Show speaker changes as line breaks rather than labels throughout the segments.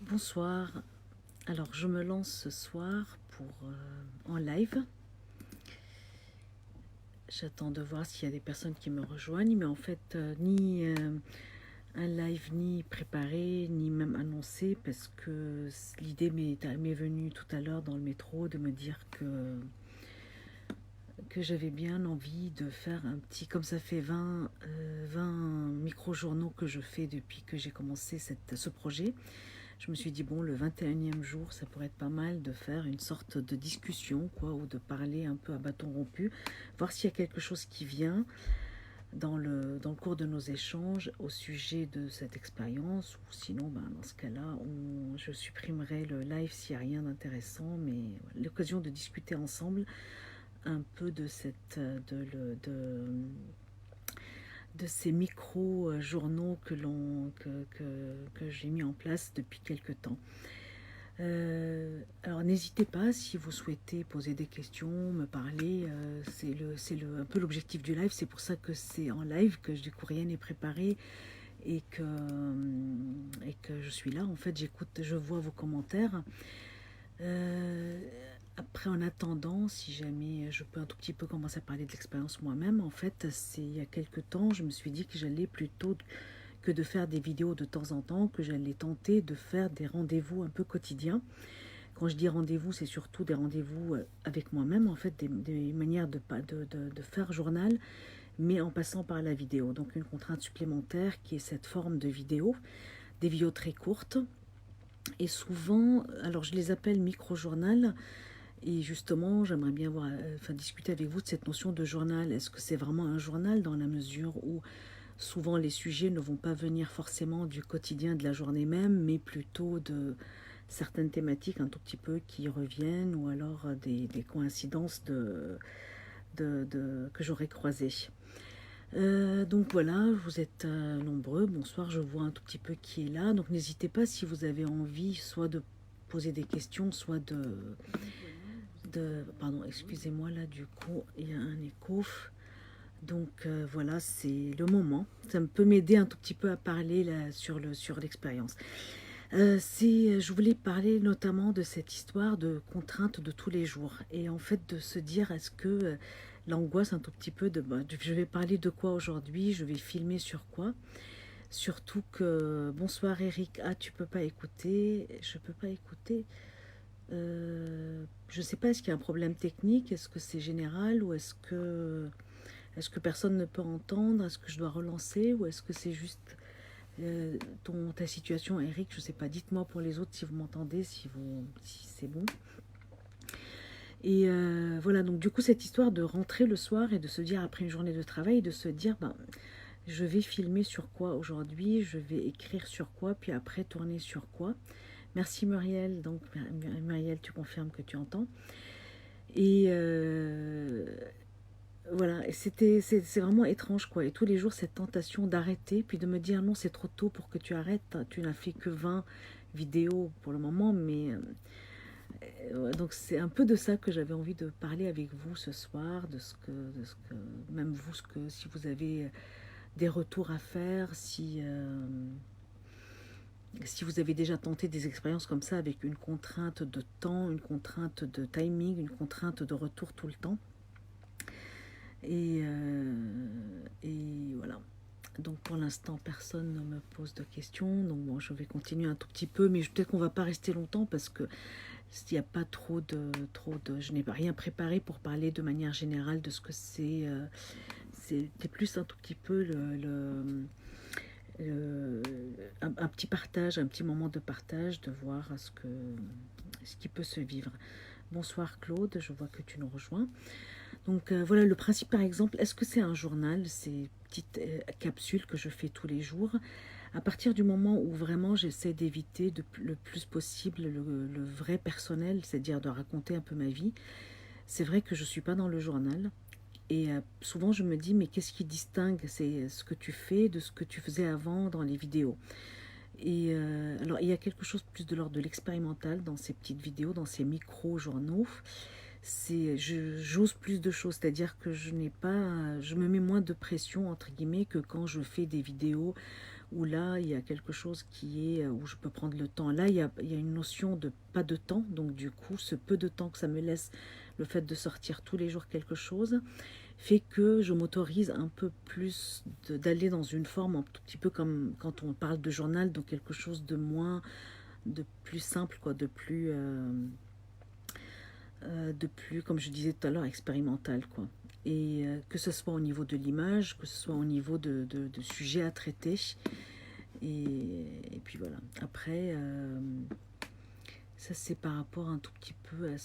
Bonsoir, alors je me lance ce soir en live. J'attends de voir s'il y a des personnes qui me rejoignent, mais en fait ni un live ni préparé, ni même annoncé, parce que l'idée m'est venue tout à l'heure dans le métro de me dire que j'avais bien envie de faire un petit, comme ça fait 20 micro-journaux que je fais depuis que j'ai commencé ce projet. Je me suis dit, bon, le 21e jour, ça pourrait être pas mal de faire une sorte de discussion, quoi, ou de parler un peu à bâton rompu, voir s'il y a quelque chose qui vient dans le cours de nos échanges au sujet de cette expérience, ou sinon, ben, dans ce cas-là, je supprimerai le live s'il n'y a rien d'intéressant, mais voilà, l'occasion de discuter ensemble un peu de de ces micro-journaux que j'ai mis en place depuis quelques temps. Alors n'hésitez pas si vous souhaitez poser des questions, me parler. Un peu l'objectif du live. C'est pour ça que c'est en live, que du coup rien n'est préparé et que je suis là. En fait, j'écoute, je vois vos commentaires. Après, en attendant, si jamais je peux un tout petit peu commencer à parler de l'expérience moi-même, en fait, c'est il y a quelques temps, je me suis dit que j'allais plutôt que de faire des vidéos de temps en temps, que j'allais tenter de faire des rendez-vous un peu quotidiens. Quand je dis rendez-vous, c'est surtout des rendez-vous avec moi-même, en fait, des manières de faire journal, mais en passant par la vidéo. Donc une contrainte supplémentaire qui est cette forme de vidéo, des vidéos très courtes. Et souvent, alors je les appelle micro-journal, et justement, j'aimerais bien discuter avec vous de cette notion de journal. Est-ce que c'est vraiment un journal dans la mesure où souvent les sujets ne vont pas venir forcément du quotidien de la journée même, mais plutôt de certaines thématiques un tout petit peu qui reviennent, ou alors des coïncidences que j'aurais croisées. Donc voilà, vous êtes nombreux. Bonsoir, je vois un tout petit peu qui est là. Donc n'hésitez pas si vous avez envie soit de poser des questions, soit pardon, excusez-moi, là du coup il y a un écho. Donc voilà, c'est le moment. Ça peut m'aider un tout petit peu à parler là, sur l'expérience. Je voulais parler notamment de cette histoire de contraintes de tous les jours. Et en fait, de se dire, est-ce que l'angoisse un tout petit peu je vais parler de quoi aujourd'hui, je vais filmer sur quoi. Surtout que, bonsoir Eric, ah tu peux pas écouter, je peux pas écouter. Je sais pas, est-ce qu'il y a un problème technique, est-ce que c'est général ou est-ce que personne ne peut entendre, est-ce que je dois relancer ou est-ce que c'est juste ta situation, Eric, je sais pas, dites-moi pour les autres si vous m'entendez, si c'est bon. Et voilà, donc du coup, cette histoire de rentrer le soir et de se dire après une journée de travail, de se dire, ben, je vais filmer sur quoi aujourd'hui, je vais écrire sur quoi, puis après tourner sur quoi. Merci Muriel, donc Muriel, tu confirmes que tu entends. Et voilà, c'est vraiment étrange quoi. Et tous les jours cette tentation d'arrêter, puis de me dire non, c'est trop tôt pour que tu arrêtes. Tu n'as fait que 20 vidéos pour le moment, mais donc c'est un peu de ça que j'avais envie de parler avec vous ce soir, de ce que même vous, si vous avez des retours à faire, si vous avez déjà tenté des expériences comme ça avec une contrainte de temps, une contrainte de timing, une contrainte de retour tout le temps. Et voilà. Donc pour l'instant, personne ne me pose de questions. Donc bon, je vais continuer un tout petit peu, mais peut-être qu'on va pas rester longtemps parce que il n'y a pas je n'ai pas rien préparé pour parler de manière générale de ce que c'est. C'était plus un tout petit peu un petit partage, un petit moment de partage, de voir ce qui peut se vivre. Bonsoir Claude, je vois que tu nous rejoins. Donc voilà le principe par exemple, est-ce que c'est un journal, ces petites capsules que je fais tous les jours? À partir du moment où vraiment j'essaie d'éviter le plus possible le vrai personnel, c'est-à-dire de raconter un peu ma vie, c'est vrai que je ne suis pas dans le journal. Et souvent je me dis, mais qu'est-ce qui distingue c'est ce que tu fais de ce que tu faisais avant dans les vidéos? Et alors il y a quelque chose plus de l'ordre de l'expérimental dans ces petites vidéos, dans ces micro-journaux. J'ose plus de choses, c'est-à-dire que je me mets moins de pression entre guillemets que quand je fais des vidéos où là, il y a quelque chose qui est, où je peux prendre le temps. Là, il y a une notion de pas de temps, donc du coup, ce peu de temps que ça me laisse, le fait de sortir tous les jours quelque chose, fait que je m'autorise un peu plus d'aller dans une forme un tout petit peu comme quand on parle de journal, donc quelque chose de moins, de plus simple, quoi, de plus, comme je disais tout à l'heure, expérimental, quoi. Et que ce soit au niveau de l'image, que ce soit au niveau de sujets à traiter. Et puis voilà. Après, ça c'est par rapport un tout petit peu à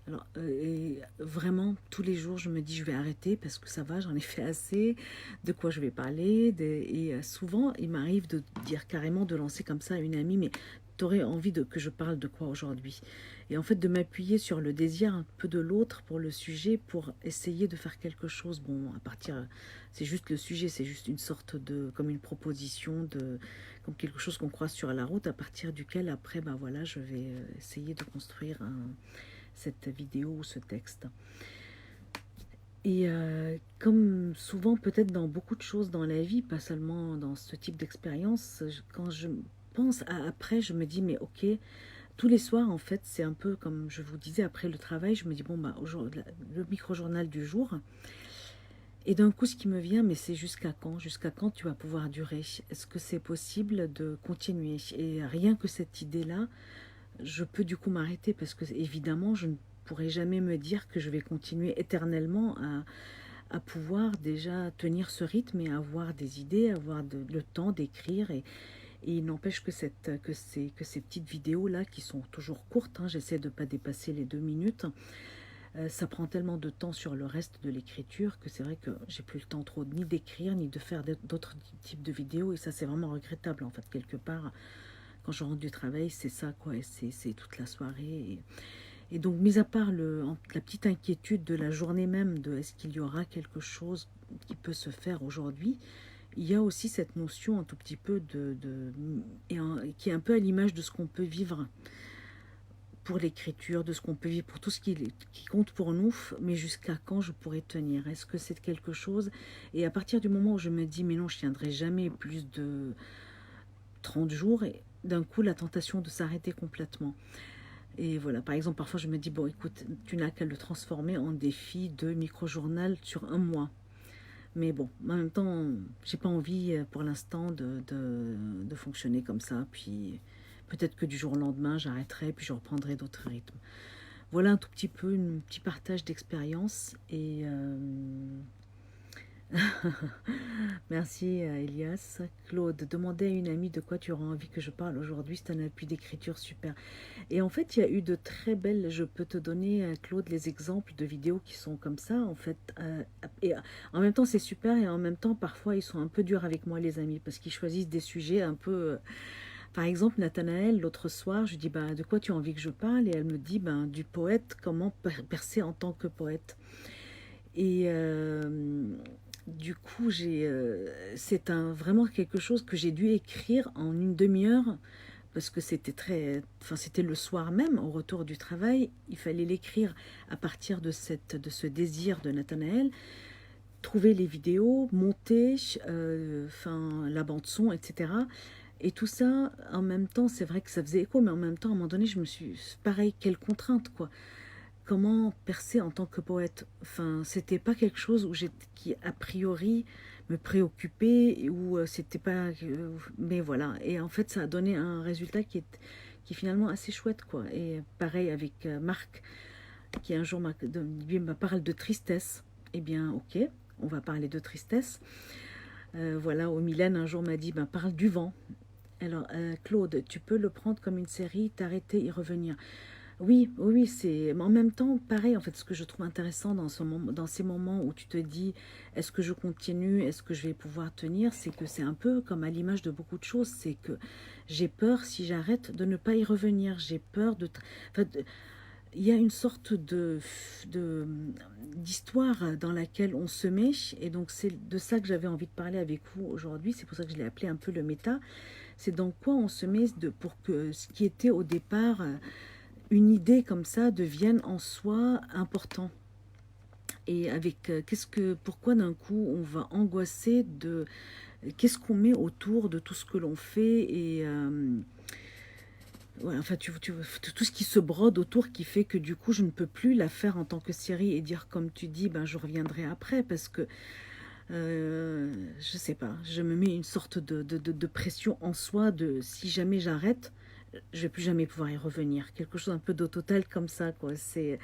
alors, et vraiment, tous les jours, je me dis je vais arrêter parce que ça va, j'en ai fait assez, de quoi je vais parler. Et souvent, il m'arrive de dire carrément, de lancer comme ça à une amie, mais t'aurais envie que je parle de quoi aujourd'hui? Et en fait, de m'appuyer sur le désir un peu de l'autre pour le sujet, pour essayer de faire quelque chose. Bon, à partir, c'est juste le sujet, c'est juste une sorte de, comme une proposition, comme quelque chose qu'on croise sur la route, à partir duquel après, ben voilà, je vais essayer de construire cette vidéo ou ce texte. Et comme souvent, peut-être dans beaucoup de choses dans la vie, pas seulement dans ce type d'expérience, quand je pense après, je me dis, mais ok, tous les soirs, en fait, c'est un peu comme je vous disais, après le travail, je me dis, bon, bah, le micro-journal du jour. Et d'un coup, ce qui me vient, mais c'est jusqu'à quand? Jusqu'à quand tu vas pouvoir durer? Est-ce que c'est possible de continuer? Et rien que cette idée-là, je peux du coup m'arrêter parce que, évidemment, je ne pourrai jamais me dire que je vais continuer éternellement à pouvoir déjà tenir ce rythme et avoir des idées, avoir le temps d'écrire. Et il n'empêche que ces petites vidéos-là, qui sont toujours courtes, hein, j'essaie de ne pas dépasser les 2 minutes, ça prend tellement de temps sur le reste de l'écriture que c'est vrai que j'ai plus le temps trop ni d'écrire ni de faire d'autres types de vidéos. Et ça, c'est vraiment regrettable, en fait, quelque part. Quand je rentre du travail, c'est ça, quoi, et c'est toute la soirée. Et donc, mis à part la petite inquiétude de la journée même, de est-ce qu'il y aura quelque chose qui peut se faire aujourd'hui, il y a aussi cette notion un tout petit peu qui est un peu à l'image de ce qu'on peut vivre pour l'écriture, de ce qu'on peut vivre, pour tout ce qui compte pour nous, mais jusqu'à quand je pourrais tenir? Est-ce que c'est quelque chose? Et à partir du moment où je me dis, mais non, je tiendrai jamais plus de 30 jours, et d'un coup, la tentation de s'arrêter complètement. Et voilà, par exemple, parfois je me dis, bon, écoute, tu n'as qu'à le transformer en défi de micro-journal sur un mois. Mais bon, en même temps, j'ai pas envie pour l'instant de fonctionner comme ça. Puis peut-être que du jour au lendemain, j'arrêterai, puis je reprendrai d'autres rythmes. Voilà un tout petit peu, un petit partage d'expérience. Et merci Elias. Claude, demandez à une amie de quoi tu auras envie que je parle aujourd'hui. C'est un appui d'écriture super. Et en fait, il y a eu de très belles, je peux te donner, Claude, les exemples de vidéos qui sont comme ça, en fait. Et en même temps, c'est super, et en même temps, parfois, ils sont un peu durs avec moi, les amis, parce qu'ils choisissent des sujets un peu... Par exemple, Nathanaël, l'autre soir, je lui dis, bah, de quoi tu as envie que je parle? Et elle me dit, ben, du poète, comment percer en tant que poète. Et du coup, c'est vraiment quelque chose que j'ai dû écrire en une demi-heure parce que c'était le soir même, au retour du travail. Il fallait l'écrire à partir de ce désir de Nathanaël, trouver les vidéos, monter, la bande son, etc. Et tout ça, en même temps, c'est vrai que ça faisait écho, mais en même temps, à un moment donné, je me suis, pareil, quelle contrainte, quoi. Comment percer en tant que poète? Enfin, c'était pas quelque chose qui a priori me préoccupait, ou c'était pas, mais voilà. Et en fait, ça a donné un résultat qui est finalement assez chouette, quoi. Et pareil avec Marc, qui un jour m'a parlé de tristesse. Eh bien, ok, on va parler de tristesse. Voilà, où Mylène un jour m'a dit, ben, parle du vent. Alors, Claude, tu peux le prendre comme une série, t'arrêter, y revenir. Oui, oui, oui, mais en même temps, pareil, en fait, ce que je trouve intéressant dans ces moments où tu te dis, est-ce que je continue, est-ce que je vais pouvoir tenir, c'est que c'est un peu comme à l'image de beaucoup de choses, c'est que j'ai peur, si j'arrête, de ne pas y revenir, j'ai peur enfin, il y a une sorte d'histoire dans laquelle on se met, et donc c'est de ça que j'avais envie de parler avec vous aujourd'hui, c'est pour ça que je l'ai appelé un peu le méta, c'est dans quoi on se met pour que ce qui était au départ une idée comme ça devienne en soi important. Et avec pourquoi d'un coup on va angoisser qu'est-ce qu'on met autour de tout ce que l'on fait et ouais, enfin, tout ce qui se brode autour qui fait que du coup, je ne peux plus la faire en tant que série et dire, comme tu dis, ben, je reviendrai après parce que je sais pas, je me mets une sorte de pression en soi de si jamais j'arrête, je vais plus jamais pouvoir y revenir. Quelque chose un peu d'au total comme ça, quoi. C'est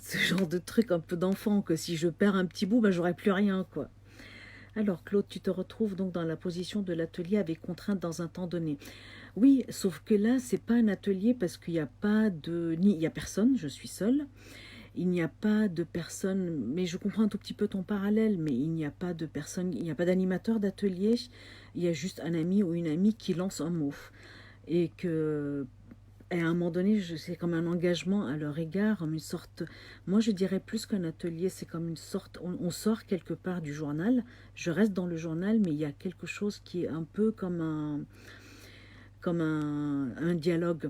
ce genre de truc un peu d'enfant que si je perds un petit bout, ben, j'aurai plus rien, quoi. Alors, Claude, tu te retrouves donc dans la position de l'atelier avec contrainte dans un temps donné. Oui, sauf que là, c'est pas un atelier parce qu'il n'y a pas de... Ni, il y a personne, je suis seule. Il n'y a pas de personne, mais je comprends un tout petit peu ton parallèle, mais il n'y a pas de personne, il n'y a pas d'animateur d'atelier. Il y a juste un ami ou une amie qui lance un mot. Et que... Et à un moment donné, c'est comme un engagement à leur égard, comme une sorte... Moi, je dirais plus qu'un atelier, c'est comme une sorte... On sort quelque part du journal, je reste dans le journal, mais il y a quelque chose qui est un peu comme un dialogue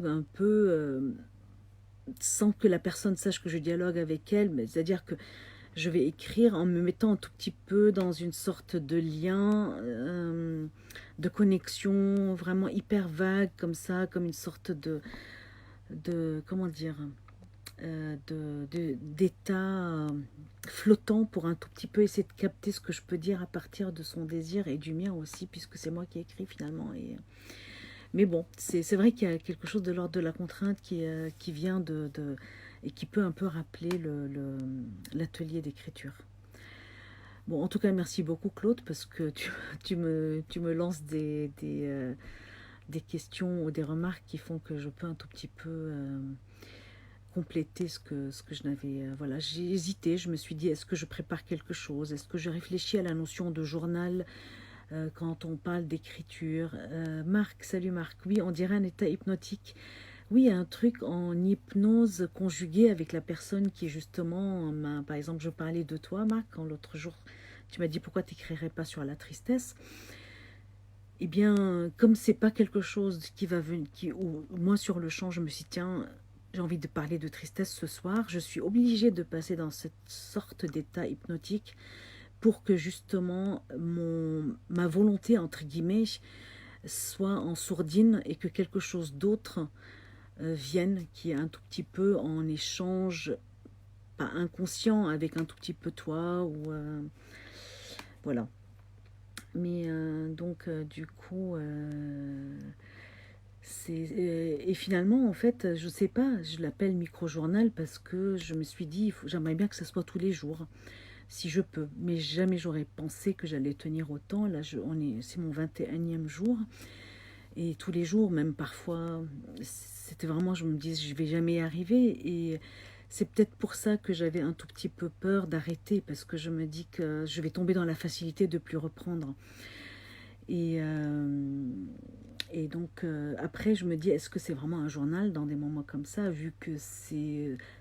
un peu sans que la personne sache que je dialogue avec elle, mais c'est-à-dire que je vais écrire en me mettant un tout petit peu dans une sorte de lien, de connexion vraiment hyper vague comme ça, comme une sorte de comment dire, d'état flottant pour un tout petit peu essayer de capter ce que je peux dire à partir de son désir et du mien aussi, puisque c'est moi qui écris finalement. Mais bon, c'est vrai qu'il y a quelque chose de l'ordre de la contrainte qui vient et qui peut un peu rappeler l'atelier d'écriture. Bon, en tout cas, merci beaucoup Claude, parce que tu me lances des questions ou des remarques qui font que je peux un tout petit peu compléter ce que je n'avais... voilà, j'ai hésité, je me suis dit, est-ce que je prépare quelque chose? Est-ce que je réfléchis à la notion de journal quand on parle d'écriture? Marc, salut Marc. Oui, on dirait un état hypnotique. Oui, il y a un truc en hypnose conjugué avec la personne qui justement, par exemple, je parlais de toi, Marc, quand l'autre jour, tu m'as dit pourquoi tu n'écrirais pas sur la tristesse. Eh bien, comme c'est pas quelque chose qui va venir, ou moi sur le champ, je me suis dit, tiens, j'ai envie de parler de tristesse ce soir, je suis obligée de passer dans cette sorte d'état hypnotique pour que justement ma volonté, entre guillemets, soit en sourdine et que quelque chose d'autre vienne, qui est un tout petit peu en échange, pas inconscient, avec un tout petit peu toi, ou voilà. Mais donc, du coup, et finalement, en fait, je sais pas, je l'appelle micro-journal parce que je me suis dit, j'aimerais bien que ça soit tous les jours, si je peux. Mais jamais j'aurais pensé que j'allais tenir autant. Là, c'est mon 21e jour. Et tous les jours, même parfois, c'était vraiment, je me disais, je vais jamais y arriver. Et c'est peut-être pour ça que j'avais un tout petit peu peur d'arrêter, parce que je me dis que je vais tomber dans la facilité de plus reprendre. Et, euh, et donc, après, je me dis, est-ce que c'est vraiment un journal dans des moments comme ça, vu que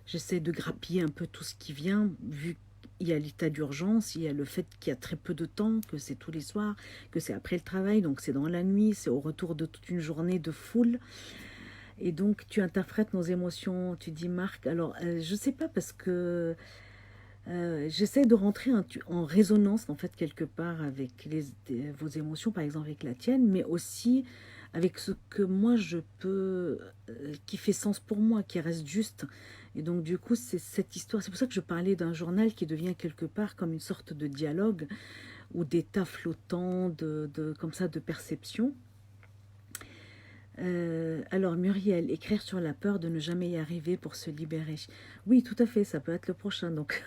j'essaie de grappiller un peu tout ce qui vient, vu qu'il y a l'état d'urgence, il y a le fait qu'il y a très peu de temps, que c'est tous les soirs, que c'est après le travail, donc c'est dans la nuit, c'est au retour de toute une journée de foule. Et donc, tu interprètes nos émotions, tu dis, Marc, alors, je sais pas, parce que j'essaie de rentrer en résonance, en fait, quelque part avec vos émotions, par exemple avec la tienne, mais aussi avec ce que moi je peux, qui fait sens pour moi, qui reste juste. Et donc, du coup, c'est cette histoire. C'est pour ça que je parlais d'un journal qui devient quelque part comme une sorte de dialogue ou d'état flottant, comme ça, de perception. Alors Muriel, écrire sur la peur de ne jamais y arriver pour se libérer. Oui, tout à fait, ça peut être le prochain. Donc,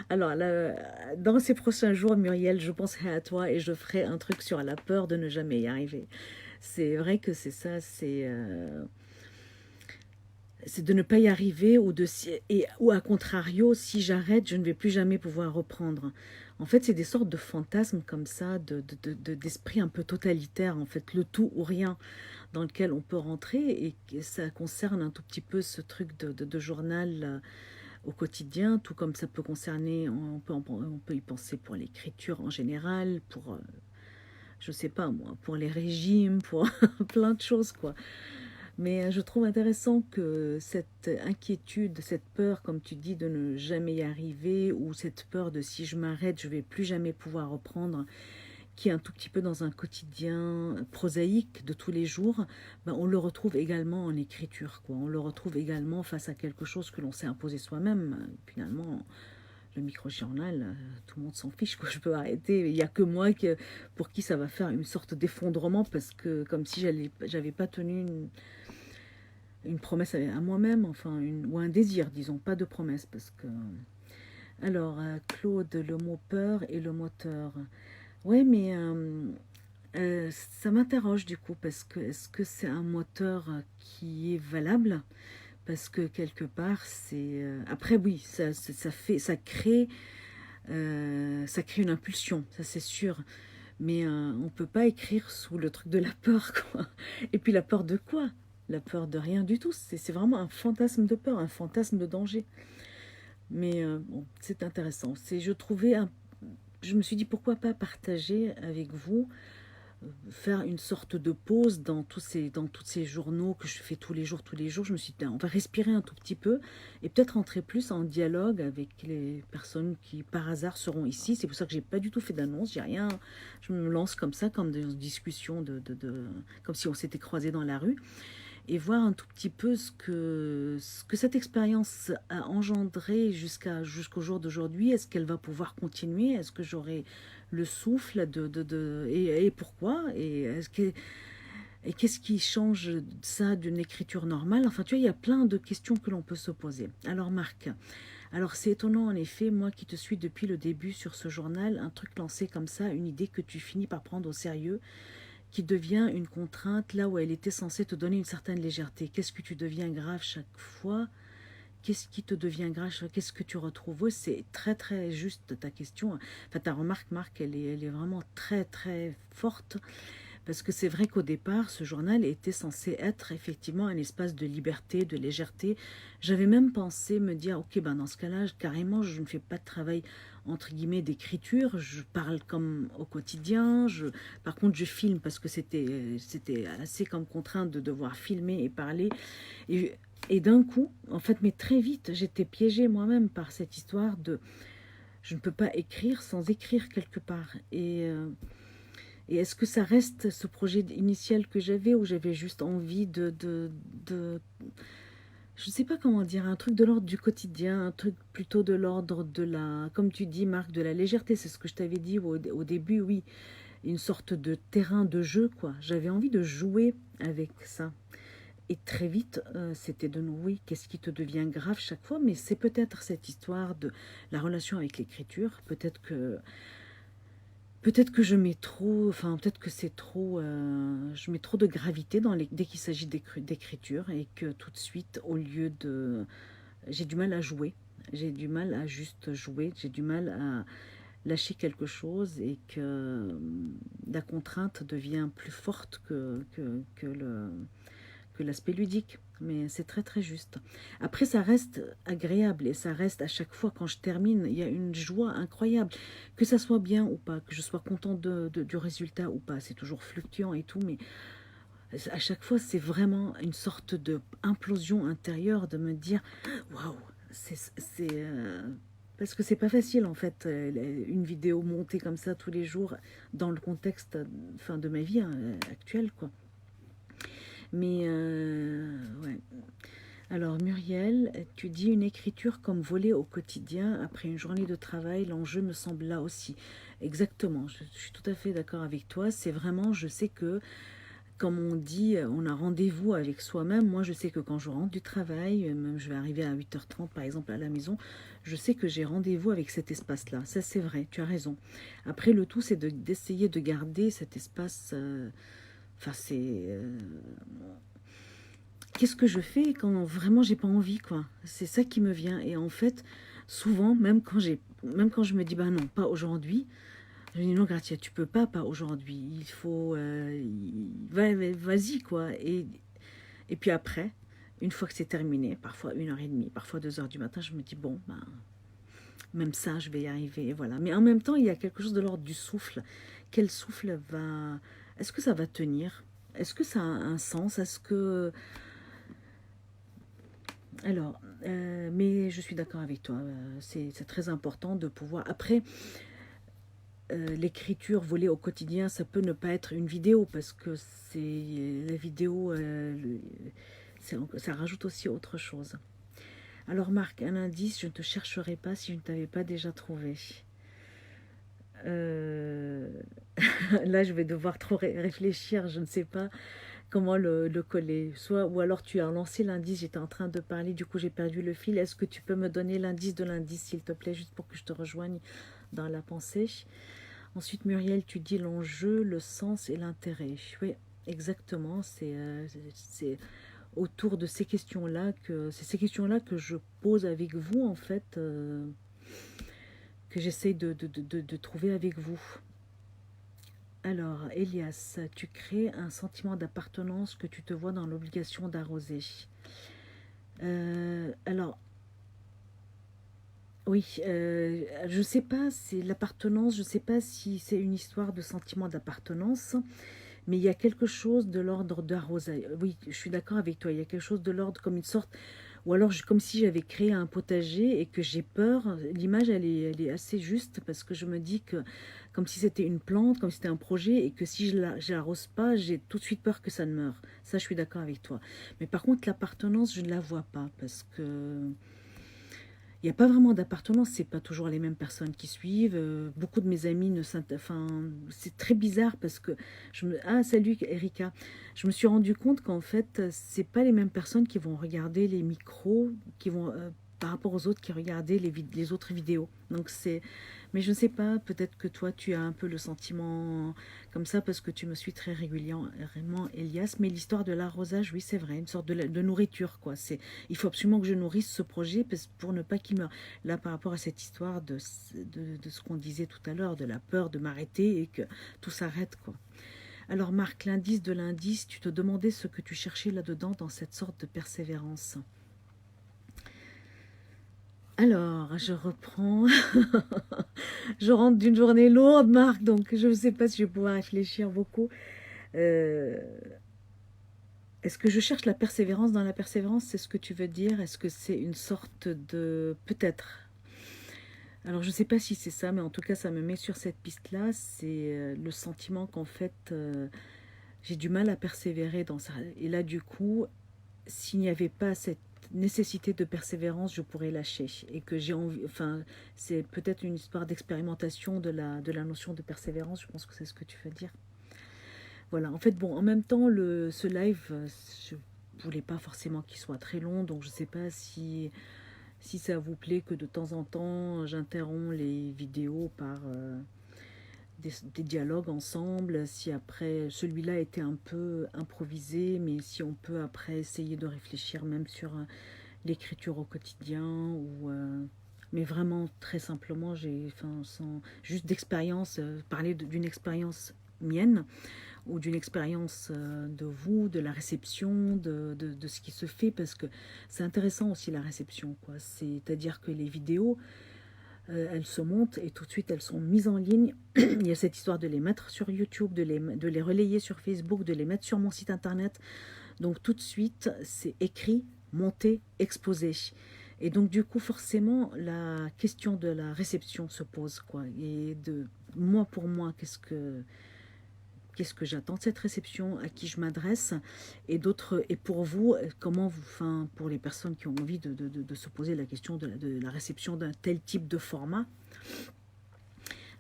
alors là, dans ces prochains jours, Muriel, je penserai à toi et je ferai un truc sur la peur de ne jamais y arriver. C'est vrai que c'est ça, c'est de ne pas y arriver ou à contrario, si j'arrête, je ne vais plus jamais pouvoir reprendre. En fait, c'est des sortes de fantasmes comme ça, d'esprit un peu totalitaire, en fait, le tout ou rien dans lequel on peut rentrer et ça concerne un tout petit peu ce truc de journal au quotidien, tout comme ça peut concerner, on peut y penser pour l'écriture en général, je sais pas moi, pour les régimes, pour plein de choses quoi. Mais je trouve intéressant que cette inquiétude, cette peur, comme tu dis, de ne jamais y arriver, ou cette peur de si je m'arrête, je vais plus jamais pouvoir reprendre, qui est un tout petit peu dans un quotidien prosaïque de tous les jours, ben on le retrouve également en écriture, quoi. On le retrouve également face à quelque chose que l'on s'est imposé soi-même. Finalement, le micro-journal, tout le monde s'en fiche, quoi. Je peux arrêter. Il n'y a que moi pour qui ça va faire une sorte d'effondrement, parce que comme si j'avais pas tenu une promesse à moi-même, enfin, ou un désir, disons, pas de promesse, parce que... Alors, Claude, le mot peur et le moteur. Ouais, mais ça m'interroge du coup, parce que est-ce que c'est un moteur qui est valable? Parce que quelque part, c'est... Après, oui, ça fait, ça crée une impulsion, ça c'est sûr. Mais on peut pas écrire sous le truc de la peur, quoi. Et puis la peur de quoi? La peur de rien du tout. C'est vraiment un fantasme de peur, un fantasme de danger. Mais bon, c'est intéressant. Je me suis dit pourquoi pas partager avec vous, faire une sorte de pause dans tous ces journaux que je fais tous les jours. Je me suis dit, on va respirer un tout petit peu et peut-être entrer plus en dialogue avec les personnes qui, par hasard, seront ici. C'est pour ça que j'ai pas du tout fait d'annonce, j'ai rien. Je me lance comme ça, comme des discussions comme si on s'était croisés dans la rue, et voir un tout petit peu ce que cette expérience a engendré jusqu'au jour d'aujourd'hui. Est-ce qu'elle va pouvoir continuer? Est-ce que j'aurai le souffle et pourquoi? Et qu'est-ce qui change ça d'une écriture normale? Enfin, tu vois, il y a plein de questions que l'on peut se poser. Alors, Marc, alors c'est étonnant en effet, moi qui te suis depuis le début sur ce journal, un truc lancé comme ça, une idée que tu finis par prendre au sérieux, qui devient une contrainte là où elle était censée te donner une certaine légèreté. Qu'est-ce que tu deviens grave chaque fois? Qu'est-ce qui te devient grave? Qu'est-ce que tu retrouves? C'est très très juste ta question. Enfin, ta remarque, Marc, elle est vraiment très très forte. Parce que c'est vrai qu'au départ, ce journal était censé être effectivement un espace de liberté, de légèreté. J'avais même pensé me dire, ok, ben dans ce cas-là, carrément, je ne fais pas de travail entre guillemets d'écriture. Je parle comme au quotidien. Par contre, je filme parce que c'était assez comme contrainte de devoir filmer et parler. Et, et d'un coup, en fait, mais très vite, j'étais piégée moi-même par cette histoire de je ne peux pas écrire sans écrire quelque part. Et est-ce que ça reste ce projet initial que j'avais, ou j'avais juste envie je ne sais pas comment dire, un truc de l'ordre du quotidien, un truc plutôt de l'ordre de la, comme tu dis Marc, de la légèreté, c'est ce que je t'avais dit au début, oui, une sorte de terrain de jeu, quoi. J'avais envie de jouer avec ça. Et très vite, c'était de nouveau, oui, qu'est-ce qui te devient grave chaque fois, mais c'est peut-être cette histoire de la relation avec l'écriture, peut-être que je mets trop, enfin peut-être que c'est trop, je mets trop de gravité dès qu'il s'agit d'écriture, et que tout de suite, au lieu de, j'ai du mal à jouer, j'ai du mal à juste jouer, j'ai du mal à lâcher quelque chose, et que la contrainte devient plus forte que l'aspect ludique. Mais c'est très très juste. Après, ça reste agréable, et ça reste à chaque fois quand je termine, il y a une joie incroyable. Que ça soit bien ou pas, que je sois content du résultat ou pas, c'est toujours fluctuant et tout, mais à chaque fois, c'est vraiment une sorte de implosion intérieure de me dire waouh, parce que c'est pas facile en fait, une vidéo montée comme ça tous les jours dans le contexte enfin, de ma vie actuelle, quoi. Mais ouais. Alors Muriel, tu dis une écriture comme voler au quotidien après une journée de travail, l'enjeu me semble là aussi. Exactement, je suis tout à fait d'accord avec toi. C'est vraiment, je sais que, comme on dit, on a rendez-vous avec soi-même. Moi, je sais que quand je rentre du travail, même je vais arriver à 8h30 par exemple à la maison, je sais que j'ai rendez-vous avec cet espace-là. Ça, c'est vrai, tu as raison. Après, le tout, c'est d'essayer de garder cet espace. Enfin, qu'est-ce que je fais quand vraiment j'ai pas envie, quoi. C'est ça qui me vient. Et en fait, souvent, même quand je me dis bah non, pas aujourd'hui, je me dis non, Gratia, tu peux pas aujourd'hui. Il faut, vas-y, quoi. Et puis après, une fois que c'est terminé, parfois 1h30, parfois 2h du matin, je me dis bon, ben, même ça, je vais y arriver, et voilà. Mais en même temps, il y a quelque chose de l'ordre du souffle. Quel souffle va, est-ce que ça va tenir? est-ce que ça a un sens? Est-ce que... Alors, mais je suis d'accord avec toi. C'est très important de pouvoir... Après, l'écriture volée au quotidien, ça peut ne pas être une vidéo parce que c'est la vidéo, ça rajoute aussi autre chose. Alors Marc, un indice, je ne te chercherai pas si je ne t'avais pas déjà trouvé. Euh, Là, je vais devoir trop réfléchir, je ne sais pas comment le coller. Soit, ou alors tu as lancé l'indice, j'étais en train de parler, du coup j'ai perdu le fil. Est-ce que tu peux me donner l'indice de l'indice, s'il te plaît, juste pour que je te rejoigne dans la pensée? Ensuite, Muriel, tu dis l'enjeu, le sens et l'intérêt. Oui, exactement. C'est autour de ces questions-là c'est ces questions-là que je pose avec vous, en fait, que j'essaie de trouver avec vous. Alors, Elias, tu crées un sentiment d'appartenance que tu te vois dans l'obligation d'arroser. Alors, oui, je sais pas, c'est l'appartenance, je sais pas si c'est une histoire de sentiment d'appartenance, mais il y a quelque chose de l'ordre d'arroser. Oui, je suis d'accord avec toi, il y a quelque chose de l'ordre comme une sorte, ou alors comme si j'avais créé un potager et que j'ai peur. L'image, elle est assez juste parce que je me dis que comme si c'était une plante, comme si c'était un projet et que si je l'arrose pas, j'ai tout de suite peur que ça ne meure. Ça, je suis d'accord avec toi. Mais par contre, l'appartenance, je ne la vois pas parce que il n'y a pas vraiment d'appartenance, c'est pas toujours les mêmes personnes qui suivent. Beaucoup de mes amis ne enfin, c'est très bizarre parce que ah, salut Erika. Je me suis rendu compte qu'en fait, c'est pas les mêmes personnes qui vont regarder les micros, qui vont par rapport aux autres qui regardaient les autres vidéos. Donc c'est, mais je ne sais pas, peut-être que toi tu as un peu le sentiment comme ça parce que tu me suis très régulièrement, Elias. Mais l'histoire de l'arrosage, oui, c'est vrai, une sorte de nourriture, quoi. C'est, il faut absolument que je nourrisse ce projet pour ne pas qu'il meure. Là, par rapport à cette histoire de ce qu'on disait tout à l'heure, de la peur de m'arrêter et que tout s'arrête, quoi. Alors Marc, l'indice de l'indice, tu te demandais ce que tu cherchais là-dedans dans cette sorte de persévérance. Alors, je reprends. Je rentre d'une journée lourde, Marc, donc je ne sais pas si je vais pouvoir réfléchir beaucoup. Euh, Est-ce que je cherche la persévérance dans la persévérance? C'est ce que tu veux dire? Est-ce que c'est une sorte de... Peut-être. Alors, je ne sais pas si c'est ça, mais en tout cas, ça me met sur cette piste-là. C'est le sentiment qu'en fait, j'ai du mal à persévérer dans ça. Et là, du coup, s'il n'y avait pas cette nécessité de persévérance, je pourrais lâcher. Et que j'ai envie... Enfin, c'est peut-être une histoire d'expérimentation de la notion de persévérance. Je pense que c'est ce que tu veux dire. Voilà, en fait, bon, en même temps, ce live, je voulais pas forcément qu'il soit très long, donc je sais pas si ça vous plaît que de temps en temps, j'interromps les vidéos par des dialogues ensemble, si après, celui-là était un peu improvisé, mais si on peut après essayer de réfléchir même sur l'écriture au quotidien, ou... mais vraiment, très simplement, enfin, juste d'expérience, parler d'une expérience mienne, ou d'une expérience de vous, de la réception, de ce qui se fait, parce que c'est intéressant aussi la réception, quoi. C'est-à-dire que les vidéos, elles se montent et tout de suite elles sont mises en ligne. Il y a cette histoire de les mettre sur YouTube, de les relayer sur Facebook, de les mettre sur mon site internet. Donc tout de suite, c'est écrit, monté, exposé. Et donc du coup, forcément, la question de la réception se pose, quoi. Et de moi pour moi, qu'est-ce que j'attends de cette réception, à qui je m'adresse, et d'autres, et pour vous, comment vous, enfin, pour les personnes qui ont envie de se poser la question de la réception d'un tel type de format.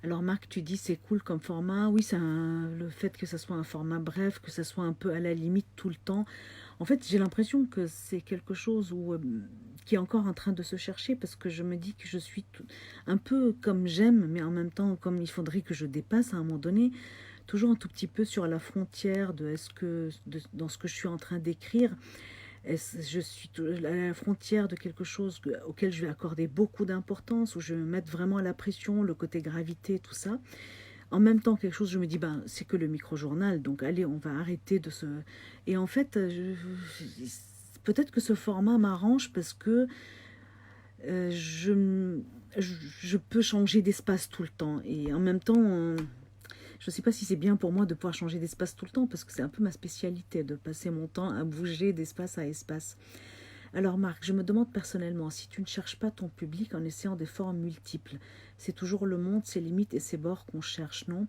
Alors Marc, tu dis c'est cool comme format. Oui, le fait que ça soit un format bref, que ça soit un peu à la limite tout le temps. En fait, j'ai l'impression que c'est quelque chose qui est encore en train de se chercher parce que je me dis que je suis un peu comme j'aime, mais en même temps comme il faudrait que je dépasse à un moment donné, toujours un tout petit peu sur la frontière dans ce que je suis en train d'écrire, je suis à la frontière de quelque chose auquel je vais accorder beaucoup d'importance, où je vais me mettre vraiment la pression, le côté gravité, tout ça. En même temps, quelque chose, je me dis, ben, c'est que le micro-journal, donc allez, on va arrêter de se... Et en fait, peut-être que ce format m'arrange parce que je peux changer d'espace tout le temps. Et en même temps, je ne sais pas si c'est bien pour moi de pouvoir changer d'espace tout le temps, parce que c'est un peu ma spécialité de passer mon temps à bouger d'espace à espace. Alors Marc, je me demande personnellement si tu ne cherches pas ton public en essayant des formes multiples. C'est toujours le monde, ses limites et ses bords qu'on cherche, non?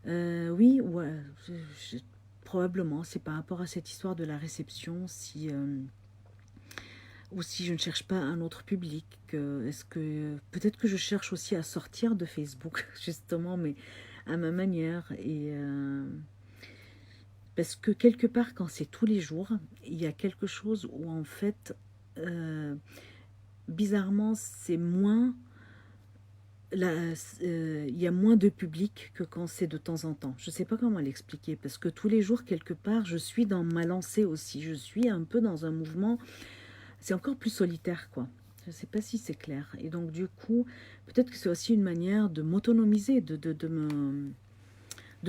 Oui, ouais, je- probablement. C'est par rapport à cette histoire de la réception, si ou si je ne cherche pas un autre public. Est-ce que peut-être que je cherche aussi à sortir de Facebook, justement, mais à ma manière. Parce que quelque part, quand c'est tous les jours, il y a quelque chose où en fait, euh, bizarrement, c'est moins il y a moins de public que quand c'est de temps en temps. Je ne sais pas comment l'expliquer, parce que tous les jours, quelque part, je suis dans ma lancée aussi. Je suis un peu dans un mouvement, c'est encore plus solitaire, quoi. Je ne sais pas si c'est clair. Et donc, du coup, peut-être que c'est aussi une manière de m'autonomiser, de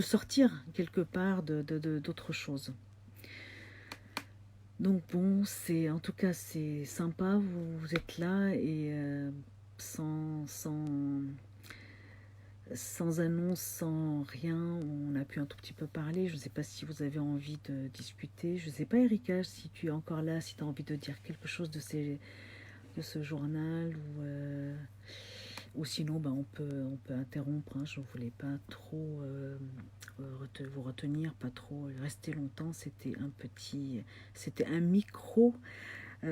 sortir quelque part d'autre chose. Donc bon, c'est en tout cas c'est sympa, vous êtes là et sans, sans, sans annonce, sans rien, on a pu un tout petit peu parler. Je ne sais pas si vous avez envie de discuter. Je ne sais pas, Erika, si tu es encore là, si tu as envie de dire quelque chose de ce journal ou sinon ben, on peut interrompre. Hein. Je ne voulais pas trop vous retenir, pas trop rester longtemps. C'était un micro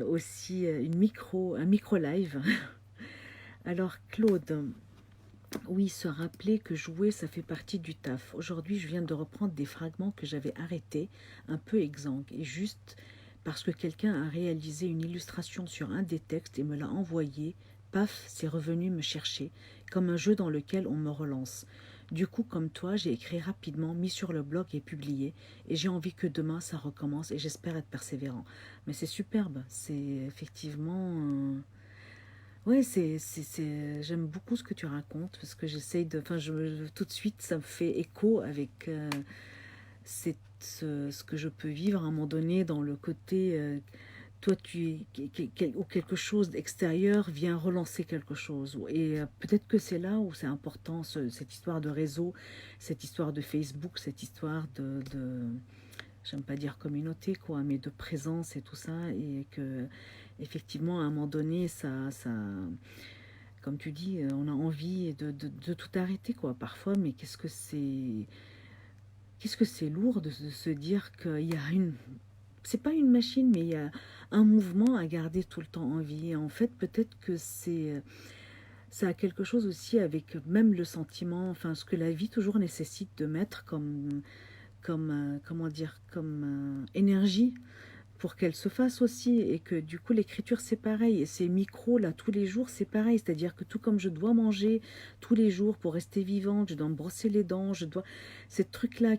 aussi, un micro live. Alors Claude, oui, se rappeler que jouer, ça fait partie du taf. Aujourd'hui, je viens de reprendre des fragments que j'avais arrêtés, un peu exsangues, et juste parce que quelqu'un a réalisé une illustration sur un des textes et me l'a envoyé, paf, c'est revenu me chercher, comme un jeu dans lequel on me relance. Du coup, comme toi, j'ai écrit rapidement, mis sur le blog et publié, et j'ai envie que demain ça recommence, et j'espère être persévérant. Mais c'est superbe, c'est effectivement... Ouais, j'aime beaucoup ce que tu racontes parce que j'essaye de, enfin, tout de suite, ça me fait écho avec ce que je peux vivre à un moment donné dans le côté, toi, ou quelque chose d'extérieur vient relancer quelque chose. Et peut-être que c'est là où c'est important, cette histoire de réseau, cette histoire de Facebook, cette histoire j'aime pas dire communauté, quoi, mais de présence et tout ça, et que effectivement, à un moment donné, comme tu dis, on a envie de tout arrêter, quoi, parfois, mais qu'est-ce que c'est lourd de se dire qu'il y a c'est pas une machine, mais il y a un mouvement à garder tout le temps en vie. Et en fait, peut-être que ça a quelque chose aussi avec même le sentiment, enfin, ce que la vie toujours nécessite de mettre comment dire, comme énergie pour qu'elle se fasse aussi et que du coup l'écriture c'est pareil et ces micros là tous les jours c'est pareil, c'est-à-dire que tout comme je dois manger tous les jours pour rester vivante, je dois me brosser les dents, je dois ces trucs là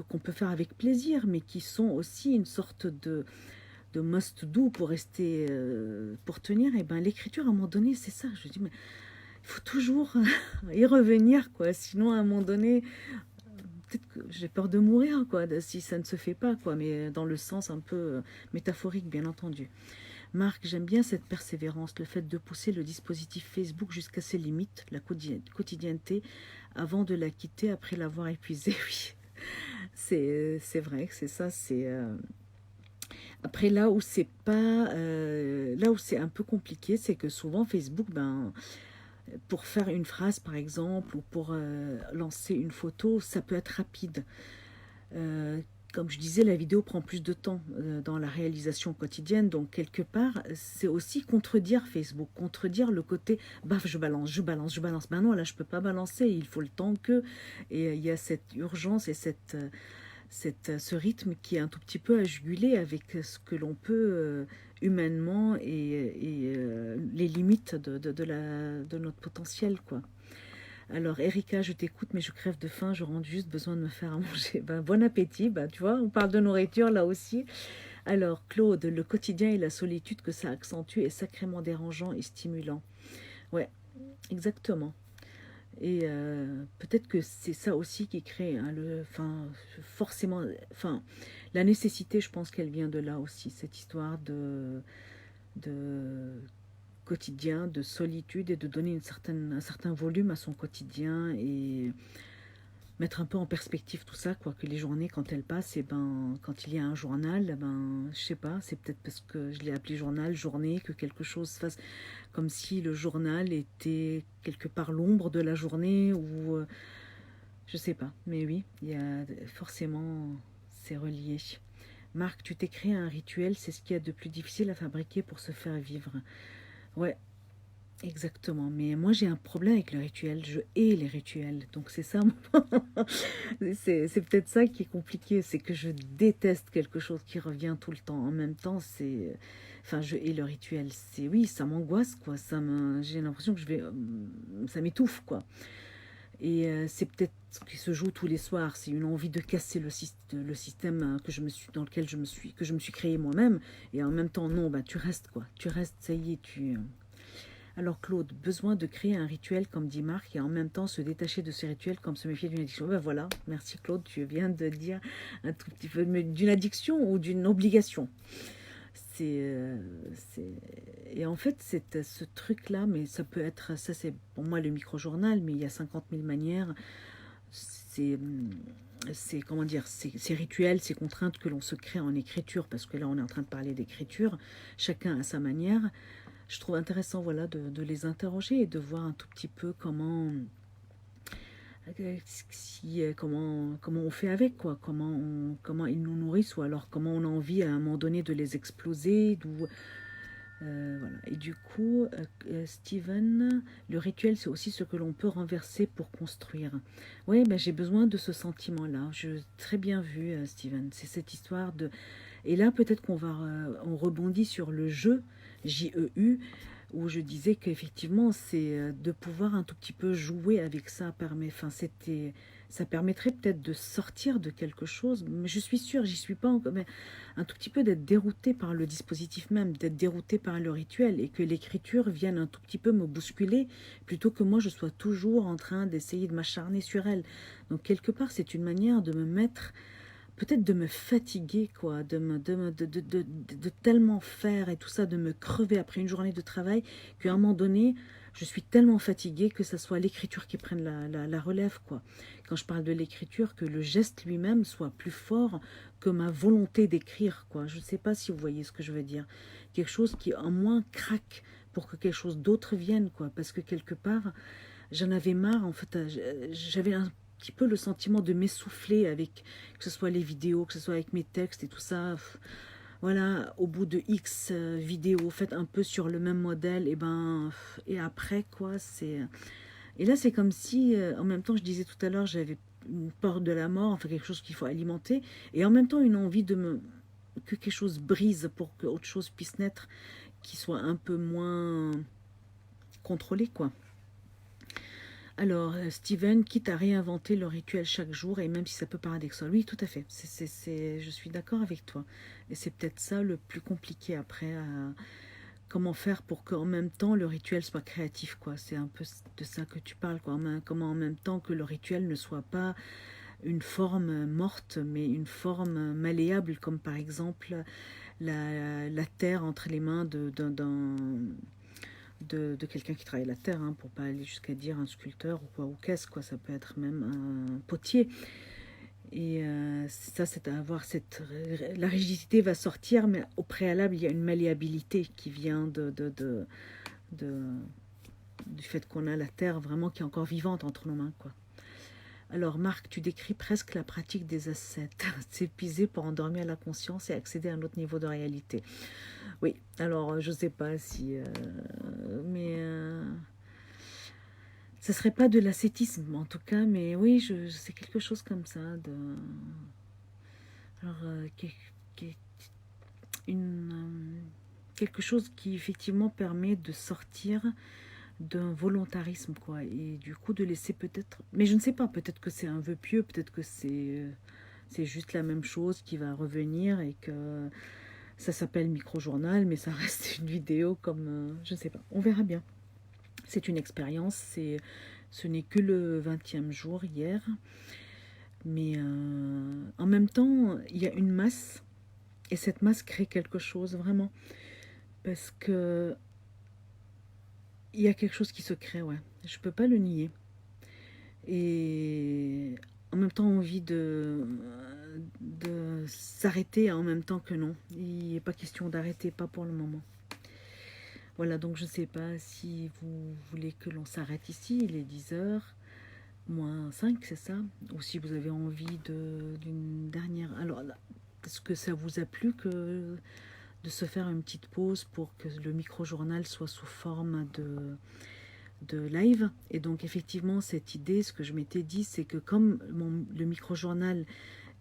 qu'on peut faire avec plaisir mais qui sont aussi une sorte de must do pour rester pour tenir, et ben l'écriture à un moment donné c'est ça, je dis mais il faut toujours y revenir quoi, sinon à un moment donné peut-être que j'ai peur de mourir, quoi, si ça ne se fait pas, quoi, mais dans le sens un peu métaphorique, bien entendu. Marc, j'aime bien cette persévérance, le fait de pousser le dispositif Facebook jusqu'à ses limites, la quotidienneté, avant de la quitter après l'avoir épuisée. Oui, c'est vrai que c'est ça. Après, là où c'est pas, là où c'est un peu compliqué, c'est que souvent Facebook, ben, pour faire une phrase par exemple ou pour lancer une photo, ça peut être rapide. Euh, Comme je disais, la vidéo prend plus de temps dans la réalisation quotidienne, donc quelque part, c'est aussi contredire Facebook, contredire le côté baf, je balance, je balance, je balance. Ben non, là, je peux pas balancer, il faut le temps que. Et il y a cette urgence et ce rythme qui est un tout petit peu à juguler avec ce que l'on peut humainement et les limites de notre potentiel, quoi. Alors, Erika, je t'écoute, mais je crève de faim, je rentre juste besoin de me faire à manger. Ben, bon appétit, ben, tu vois, on parle de nourriture là aussi. Alors, Claude, le quotidien et la solitude que ça accentue est sacrément dérangeant et stimulant. Ouais, exactement. Et peut-être que c'est ça aussi qui crée, hein, forcément, enfin, la nécessité, je pense qu'elle vient de là aussi, cette histoire de quotidien, de solitude et de donner un certain volume à son quotidien. Et mettre un peu en perspective tout ça, quoi, que les journées, quand elles passent, et ben, quand il y a un journal, eh ben, je sais pas, c'est peut-être parce que je l'ai appelé journal, journée, que quelque chose fasse comme si le journal était quelque part l'ombre de la journée, ou je sais pas, mais oui, il y a forcément, c'est relié. Marc, tu t'es créé un rituel, c'est ce qu'il y a de plus difficile à fabriquer pour se faire vivre. Ouais, exactement, mais moi j'ai un problème avec le rituel, je hais les rituels, donc c'est ça, c'est peut-être ça qui est compliqué, c'est que je déteste quelque chose qui revient tout le temps. En même temps, enfin, je hais le rituel, c'est, oui, ça m'angoisse, quoi, j'ai l'impression que ça m'étouffe, quoi. Et c'est peut-être ce qui se joue tous les soirs, c'est une envie de casser le système dans lequel que je me suis créé moi-même, et en même temps, non, bah, tu restes, quoi, tu restes, ça y est, Alors Claude, besoin de créer un rituel comme dit Marc et en même temps se détacher de ces rituels comme se méfier d'une addiction. Ben voilà, merci Claude, tu viens de dire un tout petit peu d'une addiction ou d'une obligation. C'est, euh, Et en fait, c'est ce truc-là, mais ça peut être, ça c'est pour moi le micro-journal, mais il y a 50 000 manières. C'est, comment dire, ces rituels, ces contraintes que l'on se crée en écriture, parce que là on est en train de parler d'écriture, chacun à sa manière. Je trouve intéressant, voilà, de les interroger et de voir un tout petit peu comment on fait avec, quoi, comment ils nous nourrissent, ou alors comment on a envie à un moment donné de les exploser, voilà. Et du coup, Steven, le rituel, c'est aussi ce que l'on peut renverser pour construire. Oui, ben, j'ai besoin de ce sentiment-là. Très bien vu, Steven. C'est cette histoire de... Et là, peut-être on rebondit sur le jeu, J-E-U, où je disais qu'effectivement, c'est de pouvoir un tout petit peu jouer avec ça. Ça permettrait peut-être de sortir de quelque chose, mais je suis sûre, j'y suis pas encore, mais un tout petit peu d'être dérouté par le dispositif même, d'être dérouté par le rituel, et que l'écriture vienne un tout petit peu me bousculer, plutôt que moi je sois toujours en train d'essayer de m'acharner sur elle. Donc quelque part, c'est une manière de me mettre, peut-être de me fatiguer, quoi, de tellement faire et tout ça, de me crever après une journée de travail, qu'à un moment donné, je suis tellement fatiguée que ça soit l'écriture qui prenne la relève, quoi. Quand je parle de l'écriture, que le geste lui-même soit plus fort que ma volonté d'écrire, quoi. Je ne sais pas si vous voyez ce que je veux dire. Quelque chose qui, en moins, craque pour que quelque chose d'autre vienne, quoi. Parce que quelque part, j'en avais marre, en fait, j'avais un petit peu le sentiment de m'essouffler avec, que ce soit les vidéos, que ce soit avec mes textes et tout ça. Voilà, au bout de X vidéos faites un peu sur le même modèle, et après, quoi, Et là, c'est comme si, en même temps, je disais tout à l'heure, j'avais une peur de la mort, enfin quelque chose qu'il faut alimenter, et en même temps une envie que quelque chose brise pour que autre chose puisse naître, qui soit un peu moins contrôlé, quoi. Alors, Steven, quitte à réinventer le rituel chaque jour, et même si ça peut paradoxal, oui, tout à fait, je suis d'accord avec toi. Et c'est peut-être ça le plus compliqué après, comment faire pour qu'en même temps le rituel soit créatif, quoi. C'est un peu de ça que tu parles, quoi. Comment en même temps que le rituel ne soit pas une forme morte, mais une forme malléable, comme par exemple la terre entre les mains de quelqu'un qui travaille la terre, hein, pour pas aller jusqu'à dire un sculpteur ou quoi, ou qu'est-ce, quoi. Ça peut être même un potier. Et ça, c'est à avoir la rigidité va sortir, mais au préalable, il y a une malléabilité qui vient de- du fait qu'on a la terre vraiment qui est encore vivante entre nos mains, quoi. Alors, Marc, tu décris presque la pratique des ascètes. S'épuiser pour endormir la conscience et accéder à un autre niveau de réalité. Oui, alors, je sais pas si... mais... ce serait pas de l'ascétisme, en tout cas, mais oui, c'est quelque chose comme ça. Alors, une, quelque chose qui effectivement permet de sortir d'un volontarisme, quoi, et du coup de laisser peut-être, mais je ne sais pas, peut-être que c'est un vœu pieux, peut-être que c'est juste la même chose qui va revenir, et que ça s'appelle micro-journal, mais ça reste une vidéo comme, je ne sais pas, on verra bien. C'est une expérience, ce n'est que le 20e jour hier, mais en même temps, il y a une masse, et cette masse crée quelque chose, vraiment, parce que il y a quelque chose qui se crée, ouais. Je peux pas le nier. Et en même temps envie de s'arrêter, en même temps que non. Il n'est pas question d'arrêter, pas pour le moment. Voilà, donc je ne sais pas si vous voulez que l'on s'arrête ici, il est 10h, moins 5, c'est ça? Ou si vous avez envie d'une dernière... Alors, est-ce que ça vous a plu que de se faire une petite pause pour que le micro-journal soit sous forme de live? Et donc, effectivement, cette idée, ce que je m'étais dit, c'est que comme le micro-journal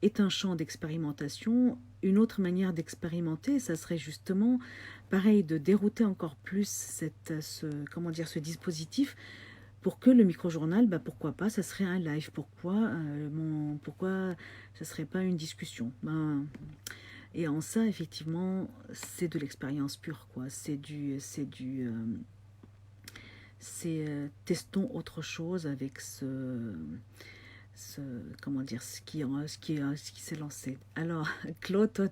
est un champ d'expérimentation, une autre manière d'expérimenter, ça serait justement pareil, de dérouter encore plus ce dispositif pour que le micro-journal, bah, pourquoi pas, ça serait un live, pourquoi ça serait pas une discussion. Et en ça, effectivement, c'est de l'expérience pure, quoi. Testons autre chose avec ce qui s'est lancé. Alors, Claude, toi,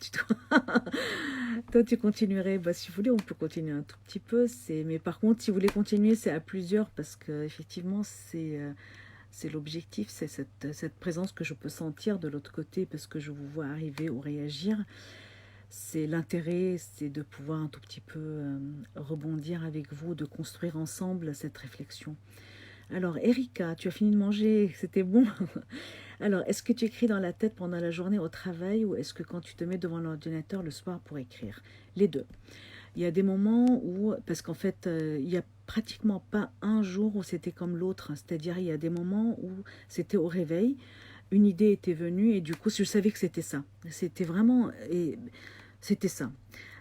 tu continuerais. Bah, si vous voulez, on peut continuer un tout petit peu. Mais par contre, si vous voulez continuer, c'est à plusieurs parce que effectivement, c'est l'objectif, c'est cette présence que je peux sentir de l'autre côté parce que je vous vois arriver ou réagir. C'est l'intérêt, c'est de pouvoir un tout petit peu rebondir avec vous, de construire ensemble cette réflexion. Alors, Erika, tu as fini de manger, c'était bon. Alors, est-ce que tu écris dans la tête pendant la journée au travail ou est-ce que quand tu te mets devant l'ordinateur le soir pour écrire? Les deux. Il y a des moments où, parce qu'en fait, il n'y a pratiquement pas un jour où c'était comme l'autre. C'est-à-dire, il y a des moments où c'était au réveil, une idée était venue et du coup, je savais que c'était ça. C'était vraiment, et c'était ça.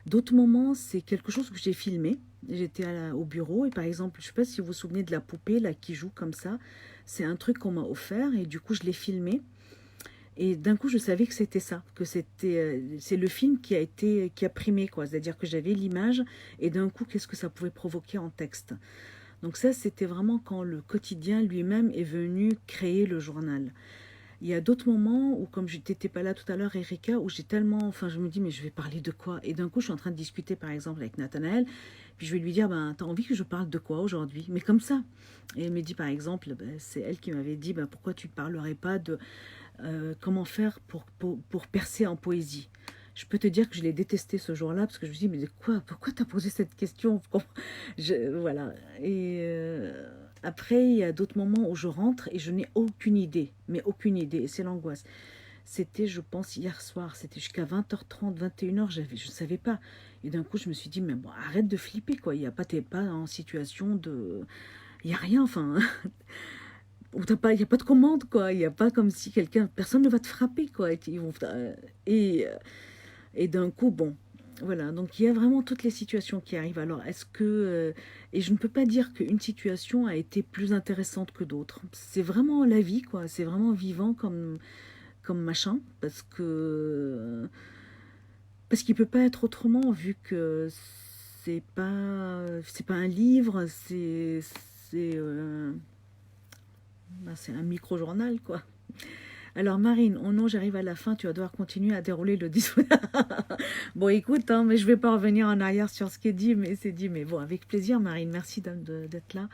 D'autres moments, c'est quelque chose que j'ai filmé. J'étais au bureau et par exemple, je ne sais pas si vous vous souvenez de la poupée là qui joue comme ça. C'est un truc qu'on m'a offert et du coup, je l'ai filmé. Et d'un coup, je savais que c'était ça, que c'est le film qui a primé, quoi. C'est-à-dire que j'avais l'image et d'un coup, qu'est-ce que ça pouvait provoquer en texte. Donc ça, c'était vraiment quand le quotidien lui-même est venu créer le journal. Il y a d'autres moments où, comme je n'étais pas là tout à l'heure, Erika, où j'ai tellement, enfin, je me dis, mais je vais parler de quoi? Et d'un coup, je suis en train de discuter, par exemple, avec Nathanaël, puis je vais lui dire, ben, t'as envie que je parle de quoi aujourd'hui? Mais comme ça. Et elle me dit, par exemple, ben, c'est elle qui m'avait dit, ben, pourquoi tu ne parlerais pas de comment faire pour percer en poésie? Je peux te dire que je l'ai détesté ce jour-là, parce que je me dis, mais de quoi? Pourquoi t'as posé cette question? Voilà. Et après, il y a d'autres moments où je rentre et je n'ai aucune idée, mais aucune idée, et c'est l'angoisse. C'était, je pense, hier soir, c'était jusqu'à 20h30, 21h, je ne savais pas. Et d'un coup, je me suis dit, mais bon, arrête de flipper, quoi. T'es pas en situation de... Il n'y a rien, enfin... Il n'y a pas de commande, quoi. Il n'y a pas comme si personne ne va te frapper, quoi. Et, et d'un coup, bon, voilà. Donc, il y a vraiment toutes les situations qui arrivent. Alors, est-ce que... et je ne peux pas dire qu'une situation a été plus intéressante que d'autres. C'est vraiment la vie, quoi. C'est vraiment vivant comme machin. Parce qu'il peut pas être autrement, vu que c'est pas un livre, c'est un micro-journal, quoi. Alors Marine, oh non, j'arrive à la fin, tu vas devoir continuer à dérouler le discours. Bon, écoute, hein, mais je vais pas revenir en arrière sur ce qui est dit, mais c'est dit. Mais bon, avec plaisir, Marine, merci d'être là.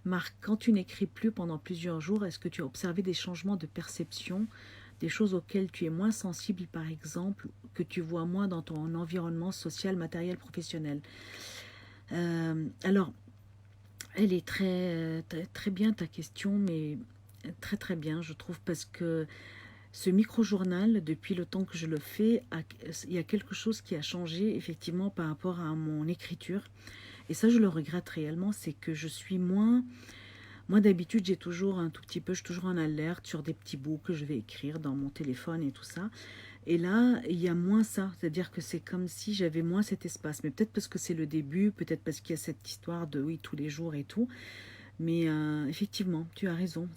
Marc, quand tu n'écris plus pendant plusieurs jours, est-ce que tu as observé des changements de perception, des choses auxquelles tu es moins sensible, par exemple, que tu vois moins dans ton environnement social, matériel, professionnel? Alors, elle est très, très bien ta question, mais très très bien, je trouve, parce que ce micro-journal, depuis le temps que je le fais, il y a quelque chose qui a changé effectivement par rapport à mon écriture. Et ça, je le regrette réellement, c'est que je suis moins... Moi, d'habitude, j'ai toujours un tout petit peu, je suis toujours en alerte sur des petits bouts que je vais écrire dans mon téléphone et tout ça. Et là, il y a moins ça, c'est-à-dire que c'est comme si j'avais moins cet espace. Mais peut-être parce que c'est le début, peut-être parce qu'il y a cette histoire de oui, tous les jours et tout. Mais effectivement, tu as raison.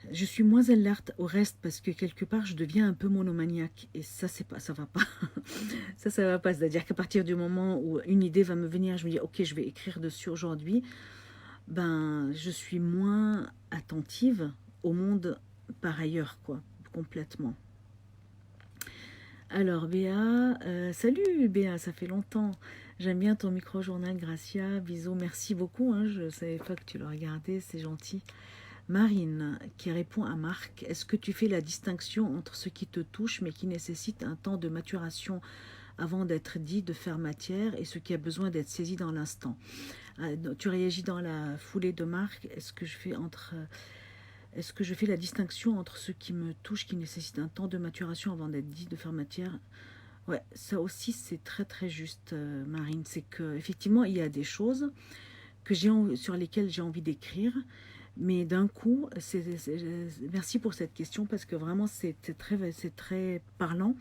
Je suis moins alerte au reste parce que quelque part, je deviens un peu monomaniaque. Et ça, ça va pas. Ça va pas. C'est-à-dire qu'à partir du moment où une idée va me venir, je me dis, ok, je vais écrire dessus aujourd'hui. Ben, je suis moins attentive au monde par ailleurs, quoi, complètement. Alors, Béa, salut Béa, ça fait longtemps. J'aime bien ton micro-journal, Gracia. Bisous, merci beaucoup. Hein, je ne savais pas que tu le regardais, c'est gentil. Marine qui répond à Marc, est-ce que tu fais la distinction entre ce qui te touche mais qui nécessite un temps de maturation avant d'être dit, de faire matière, et ce qui a besoin d'être saisi dans l'instant? Tu réagis dans la foulée de Marc, est-ce que je fais la distinction entre ce qui me touche qui nécessite un temps de maturation avant d'être dit, de faire matière? Ouais, ça aussi c'est très très juste, Marine. C'est que effectivement il y a des choses sur lesquelles j'ai envie d'écrire, mais d'un coup, merci pour cette question parce que vraiment c'est très parlant.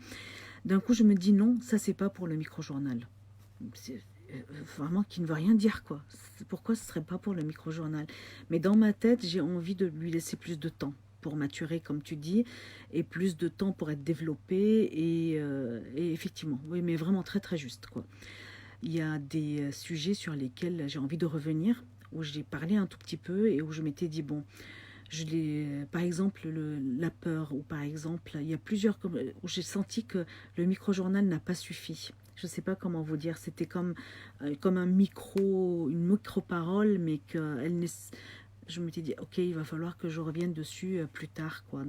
D'un coup, je me dis non, ça c'est pas pour le micro-journal. C'est vraiment qui ne veut rien dire quoi. Pourquoi ce serait pas pour le micro-journal? Mais dans ma tête, j'ai envie de lui laisser plus de temps pour maturer, comme tu dis, et plus de temps pour être développé. Et effectivement, oui, mais vraiment très très juste quoi. Il y a des sujets sur lesquels j'ai envie de revenir, où j'ai parlé un tout petit peu et où je m'étais dit bon, par exemple la peur, ou par exemple il y a plusieurs où j'ai senti que le micro-journal n'a pas suffi. Je ne sais pas comment vous dire, c'était comme une micro-parole, mais je m'étais dit ok, il va falloir que je revienne dessus plus tard quoi,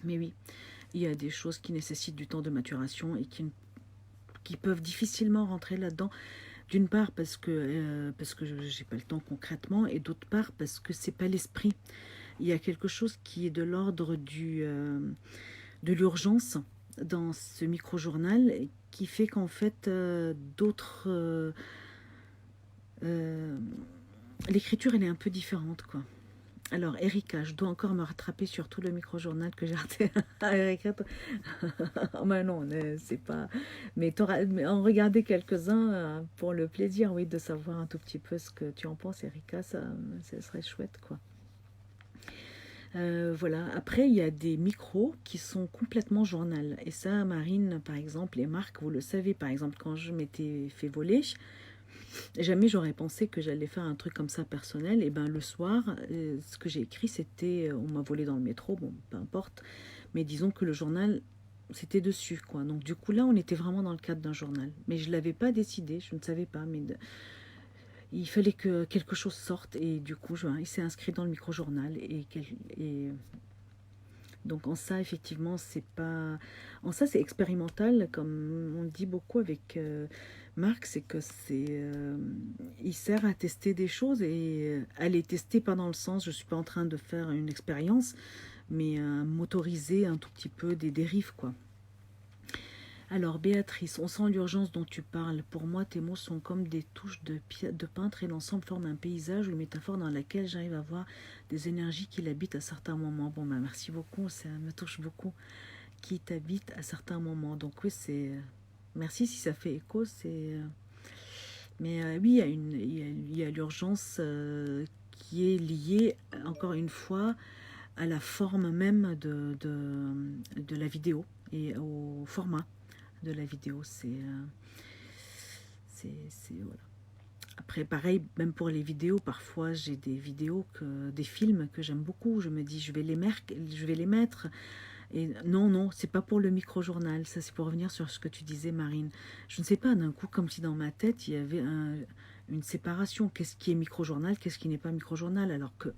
mais oui, il y a des choses qui nécessitent du temps de maturation et qui peuvent difficilement rentrer là-dedans. D'une part parce que j'ai pas le temps concrètement, et d'autre part parce que c'est pas l'esprit. Il y a quelque chose qui est de l'ordre de l'urgence dans ce micro-journal qui fait qu'en fait l'écriture elle est un peu différente quoi. Alors Erika, je dois encore me rattraper sur tout le micro-journal que j'ai raté. Erika, oh, mais non, c'est pas. Mais en regarder quelques-uns pour le plaisir, oui, de savoir un tout petit peu ce que tu en penses, Erika, ça serait chouette, quoi. Voilà. Après, il y a des micros qui sont complètement journal. Et ça, Marine, par exemple, et Marc, vous le savez, par exemple, quand je m'étais fait voler, jamais j'aurais pensé que j'allais faire un truc comme ça personnel. Et ben le soir, ce que j'ai écrit, c'était on m'a volé dans le métro, bon, peu importe. Mais disons que le journal, c'était dessus, quoi. Donc du coup là, on était vraiment dans le cadre d'un journal. Mais je l'avais pas décidé, je ne savais pas. Il fallait que quelque chose sorte et du coup, il s'est inscrit dans le micro-journal et donc en ça, effectivement, c'est pas... En ça, c'est expérimental, comme on dit beaucoup avec Marc, c'est que il sert à tester des choses et à les tester pas dans le sens, je suis pas en train de faire une expérience, mais à motoriser un tout petit peu des dérives, quoi. Alors, Béatrice, on sent l'urgence dont tu parles. Pour moi, tes mots sont comme des touches de peintre et l'ensemble forme un paysage ou une métaphore dans laquelle j'arrive à voir des énergies qui l'habitent à certains moments. Bon, bah, merci beaucoup, ça me touche beaucoup. Qui t'habite à certains moments. Donc, oui, c'est. Merci si ça fait écho. Mais oui, il y a l'urgence qui est liée, encore une fois, à la forme même de la vidéo et au format de la vidéo. Voilà. Après, pareil, même pour les vidéos, parfois j'ai des films que j'aime beaucoup. Je me dis, je vais les mettre. Et non, non, c'est pas pour le micro-journal. Ça, c'est pour revenir sur ce que tu disais, Marine. Je ne sais pas, d'un coup, comme si dans ma tête, il y avait une séparation. Qu'est-ce qui est micro-journal, qu'est-ce qui n'est pas micro-journal? Alors que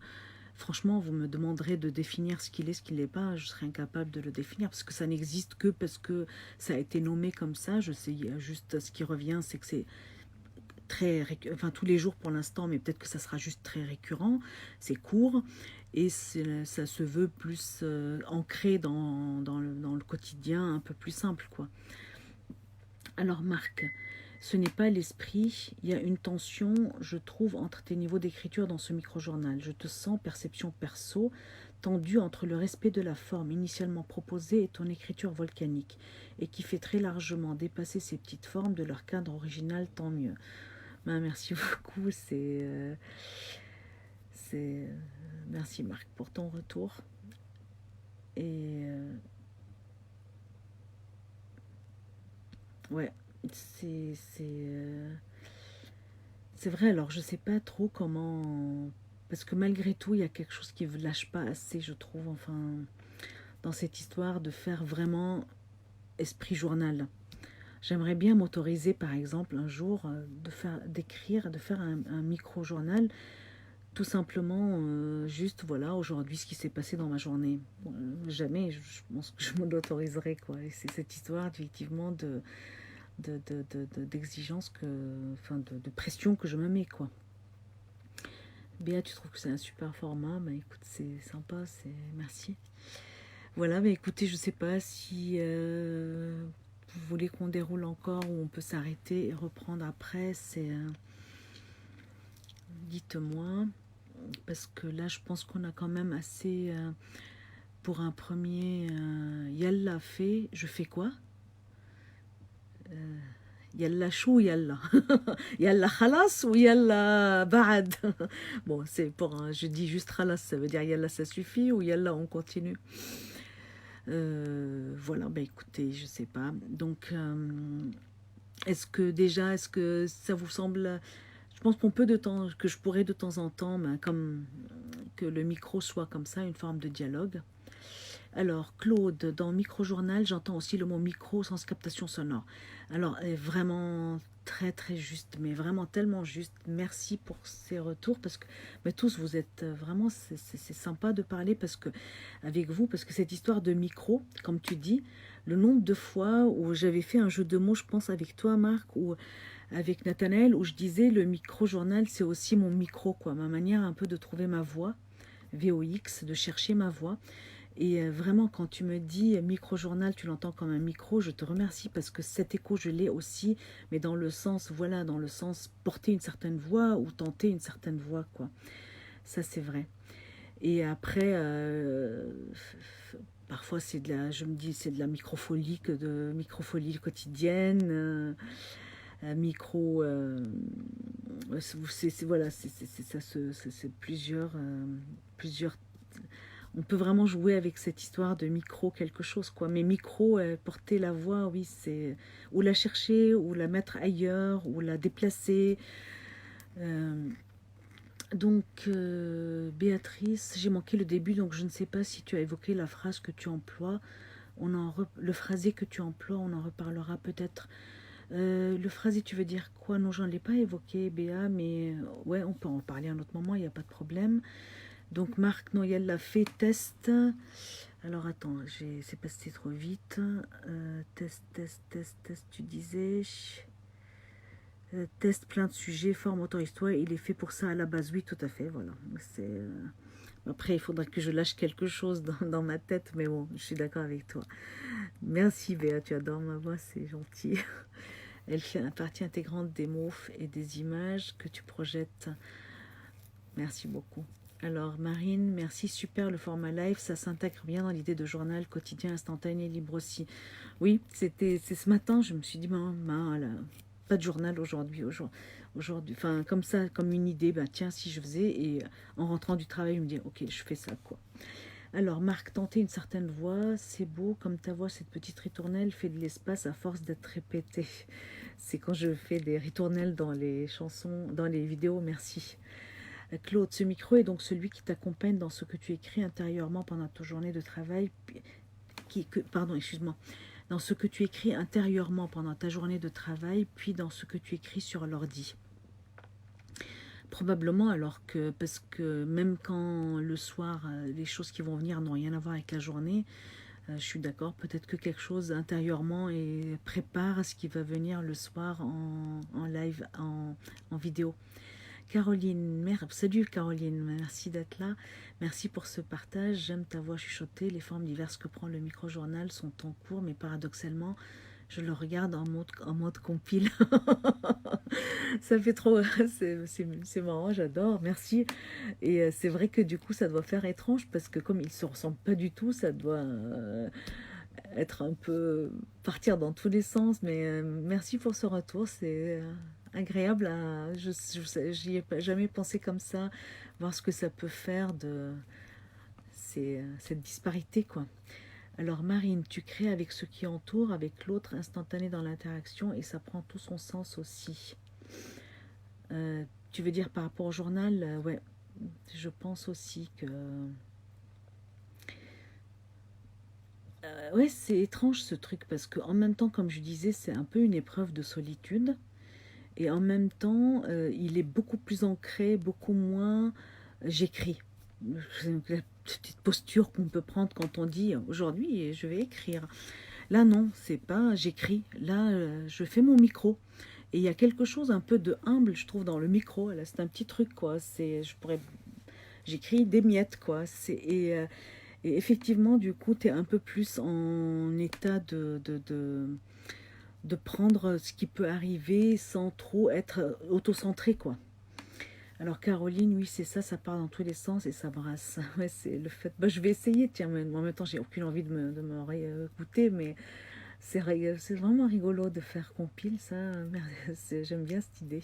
franchement, vous me demanderez de définir ce qu'il est, ce qu'il n'est pas, je serais incapable de le définir parce que ça n'existe que parce que ça a été nommé comme ça. Je sais, juste ce qui revient, c'est que c'est enfin tous les jours pour l'instant, mais peut-être que ça sera juste très récurrent. C'est court et ça se veut plus ancré dans le quotidien, un peu plus simple, quoi. Alors Marc, ce n'est pas l'esprit, il y a une tension, je trouve, entre tes niveaux d'écriture dans ce micro-journal. Je te sens, perception perso, tendue entre le respect de la forme initialement proposée et ton écriture volcanique, et qui fait très largement dépasser ces petites formes de leur cadre original, tant mieux. Ben, merci beaucoup, merci Marc pour ton retour. Et ouais, c'est vrai, alors je sais pas trop comment... Parce que malgré tout, il y a quelque chose qui ne lâche pas assez, je trouve, enfin, dans cette histoire de faire vraiment esprit journal. J'aimerais bien m'autoriser, par exemple, un jour, de faire un micro-journal tout simplement, juste, voilà, aujourd'hui, ce qui s'est passé dans ma journée. Bon, jamais, je pense que je me l'autoriserai, quoi. Et c'est cette histoire, effectivement, d'exigence, enfin, de pression que je me mets, quoi. Béa, tu trouves que c'est un super format? Bah écoute, c'est sympa, merci. Voilà, mais écoutez, je sais pas si vous voulez qu'on déroule encore ou on peut s'arrêter et reprendre après. Dites-moi, parce que là, je pense qu'on a quand même assez pour un premier. Yalla fait. Je fais quoi? Yalla chou, yalla. Yalla khalas ou yalla ba'ad. Bon, c'est pour je dis juste khalas, ça veut dire yalla ça suffit ou yalla on continue. Voilà, bah écoutez, je sais pas. Donc, est-ce que ça vous semble... Je pense qu'on peut que je pourrais de temps en temps, ben, comme que le micro soit comme ça, une forme de dialogue. Alors, Claude, dans micro-journal, j'entends aussi le mot micro sans captation sonore. Alors, vraiment très très juste, mais vraiment tellement juste. Merci pour ces retours parce que mais tous vous êtes vraiment, c'est sympa de parler parce que avec vous, parce que cette histoire de micro, comme tu dis, le nombre de fois où j'avais fait un jeu de mots, je pense avec toi Marc, ou avec Nathanaël, où je disais le micro-journal, c'est aussi mon micro, quoi, ma manière un peu de trouver ma voix, VOX, de chercher ma voix. Et vraiment, quand tu me dis micro-journal, tu l'entends comme un micro, je te remercie parce que cet écho, je l'ai aussi, mais dans le sens, voilà, dans le sens porter une certaine voix ou tenter une certaine voix, quoi. Ça, c'est vrai. Et après, parfois, je me dis, c'est de la microfolie, microfolie quotidienne, micro, voilà, c'est plusieurs. On peut vraiment jouer avec cette histoire de micro quelque chose, quoi. Mais micro, porter la voix, oui, c'est ou la chercher, ou la mettre ailleurs, ou la déplacer. Euh, Béatrice, j'ai manqué le début, donc je ne sais pas si tu as évoqué la phrase que tu emploies. Le phrasé que tu emploies, on en reparlera peut-être. Le phrasé, tu veux dire quoi? Non, j'en ai pas évoqué, Béa, mais ouais, on peut en parler à un autre moment, il n'y a pas de problème. Donc Marc Noyel l'a fait, test. Alors attends, c'est passé trop vite. Test, tu disais. Test plein de sujets, forme auto-histoire, il est fait pour ça à la base, oui, tout à fait, voilà. Après, il faudrait que je lâche quelque chose dans ma tête, mais bon, je suis d'accord avec toi. Merci Béa, tu adores ma voix, c'est gentil. Elle fait partie intégrante des mots et des images que tu projettes. Merci beaucoup. Alors Marine, merci, super le format live, ça s'intègre bien dans l'idée de journal quotidien instantané libre aussi. Oui, c'est ce matin, je me suis dit, pas de journal aujourd'hui, enfin comme ça, comme une idée, tiens, si je faisais, et en rentrant du travail, je me dis, ok, je fais ça, quoi. Alors Marc, tenter une certaine voix, c'est beau, comme ta voix, cette petite ritournelle fait de l'espace à force d'être répétée. C'est quand je fais des ritournelles dans les chansons, dans les vidéos, merci. Claude, ce micro est donc celui qui t'accompagne dans ce que tu écris intérieurement pendant ta journée de travail. Pardon, excuse-moi. Dans ce que tu écris intérieurement pendant ta journée de travail, puis dans ce que tu écris sur l'ordi. Probablement, parce que même quand le soir, les choses qui vont venir n'ont rien à voir avec la journée, je suis d'accord, peut-être que quelque chose intérieurement et prépare ce qui va venir le soir en live, en vidéo. Caroline, salut Caroline, merci d'être là. Merci pour ce partage. J'aime ta voix chuchotée. Les formes diverses que prend le micro-journal sont en cours, mais paradoxalement, je le regarde en mode compile. Ça fait trop... C'est marrant, j'adore, merci. Et c'est vrai que du coup, ça doit faire étrange parce que comme ils ne se ressemblent pas du tout, ça doit être un peu... partir dans tous les sens. Mais merci pour ce retour, c'est... agréable j'y ai jamais pensé comme ça, voir ce que ça peut faire de cette disparité, quoi. Alors Marine, tu crées avec ce qui entoure, avec l'autre instantané dans l'interaction et ça prend tout son sens aussi. Tu veux dire par rapport au journal? Ouais, je pense aussi que... ouais, c'est étrange ce truc parce que en même temps, comme je disais, c'est un peu une épreuve de solitude. Et en même temps, il est beaucoup plus ancré, beaucoup moins j'écris. C'est la petite posture qu'on peut prendre quand on dit aujourd'hui je vais écrire. Là non, c'est pas j'écris. Là je fais mon micro. Et il y a quelque chose un peu de humble, je trouve, dans le micro. Là, c'est un petit truc, quoi. J'écris des miettes, quoi. Et effectivement, du coup, tu es un peu plus en état de prendre ce qui peut arriver sans trop être autocentré, quoi. Alors Caroline, oui, c'est ça, ça part dans tous les sens et ça brasse. Ouais, c'est le fait. Bah, je vais essayer, tiens, mais en même temps, j'ai aucune envie de me réécouter, mais c'est vraiment rigolo de faire compile, ça. Merde, j'aime bien cette idée.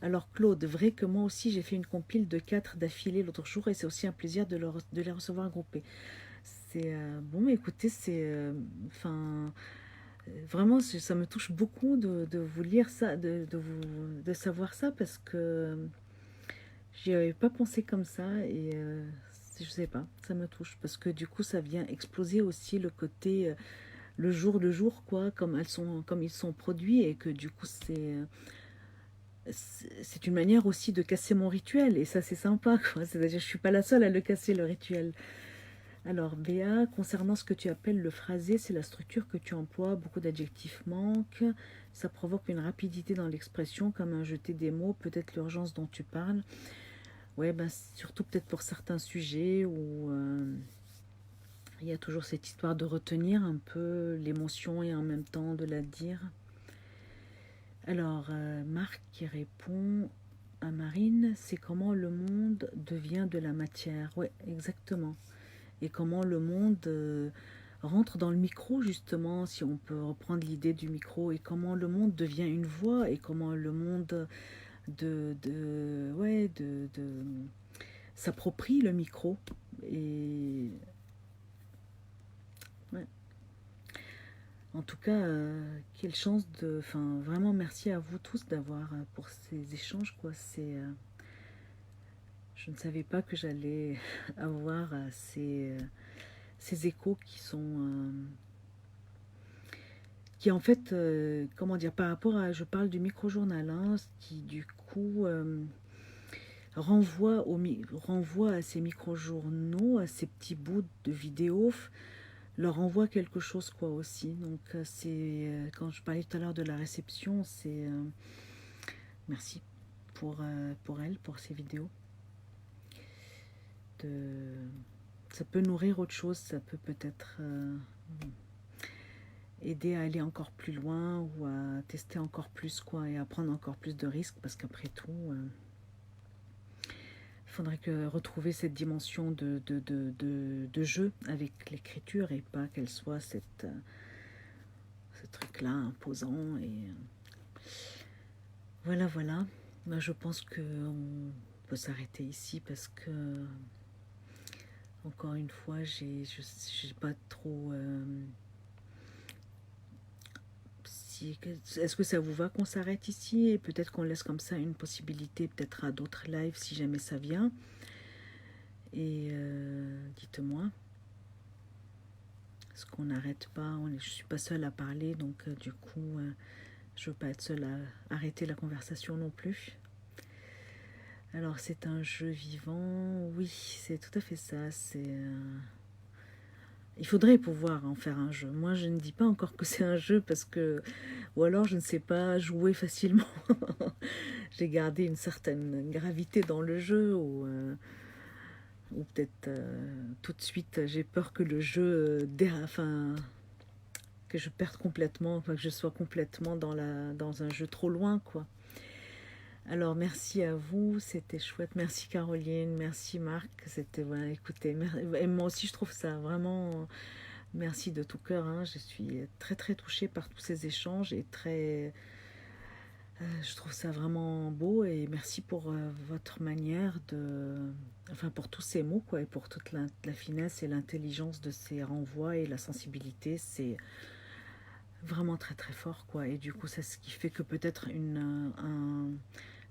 Alors Claude, vrai que moi aussi j'ai fait une compile de 4 d'affilée l'autre jour et c'est aussi un plaisir de les recevoir groupés. C'est bon, mais écoutez, enfin, vraiment, ça me touche beaucoup de vous lire ça, de savoir ça parce que j'y avais pas pensé comme ça et je sais pas, ça me touche parce que du coup ça vient exploser aussi le côté le jour quoi, comme ils sont produits et que du coup c'est une manière aussi de casser mon rituel et ça c'est sympa quoi. C'est-à-dire je suis pas la seule à le casser le rituel. Alors Béa, concernant ce que tu appelles le phrasé, c'est la structure que tu emploies, beaucoup d'adjectifs manquent, ça provoque une rapidité dans l'expression comme un jeté des mots, peut-être l'urgence dont tu parles. Ouais, ben surtout peut-être pour certains sujets où il y a toujours cette histoire de retenir un peu l'émotion et en même temps de la dire. Alors, Marc qui répond à Marine, c'est comment le monde devient de la matière. Oui, exactement. Et comment le monde rentre dans le micro, justement, si on peut reprendre l'idée du micro, et comment le monde devient une voix, et comment le monde ouais, s'approprie le micro. Et ouais. En tout cas, quelle chance de... Enfin, vraiment merci à vous tous d'avoir, pour ces échanges, quoi. Je ne savais pas que j'allais avoir ces échos qui en fait, comment dire, par rapport à... Je parle du micro-journal, hein, qui du coup renvoie à ces micro-journaux, à ces petits bouts de vidéos, leur envoie quelque chose quoi aussi. Donc quand je parlais tout à l'heure de la réception, merci pour elle, pour ces vidéos. Ça peut nourrir autre chose, ça peut peut-être aider à aller encore plus loin ou à tester encore plus quoi et à prendre encore plus de risques parce qu'après tout, il faudrait retrouver cette dimension de jeu avec l'écriture et pas qu'elle soit ce truc-là imposant. Et voilà, voilà. Moi, je pense qu'on peut s'arrêter ici parce que, encore une fois, j'ai pas trop... Est-ce que ça vous va qu'on s'arrête ici et peut-être qu'on laisse comme ça une possibilité peut-être à d'autres lives si jamais ça vient. Et dites-moi. Est-ce qu'on n'arrête pas? Je ne suis pas seule à parler, donc du coup, je ne veux pas être seule à arrêter la conversation non plus. Alors, c'est un jeu vivant. Oui, c'est tout à fait ça. Il faudrait pouvoir en faire un jeu. Moi, je ne dis pas encore que c'est un jeu parce que... Ou alors, je ne sais pas jouer facilement. J'ai gardé une certaine gravité dans le jeu ou peut-être tout de suite, j'ai peur que le jeu... enfin, que je perde complètement, enfin, que je sois complètement dans un jeu trop loin, quoi. Alors, merci à vous, c'était chouette. Merci Caroline, merci Marc. C'était, voilà, écoutez, et moi aussi je trouve ça vraiment, merci de tout cœur. Hein. Je suis très très touchée par tous ces échanges et je trouve ça vraiment beau et merci pour votre manière enfin pour tous ces mots quoi et pour toute la finesse et l'intelligence de ces renvois et la sensibilité. C'est vraiment très très fort quoi et du coup c'est ce qui fait que peut-être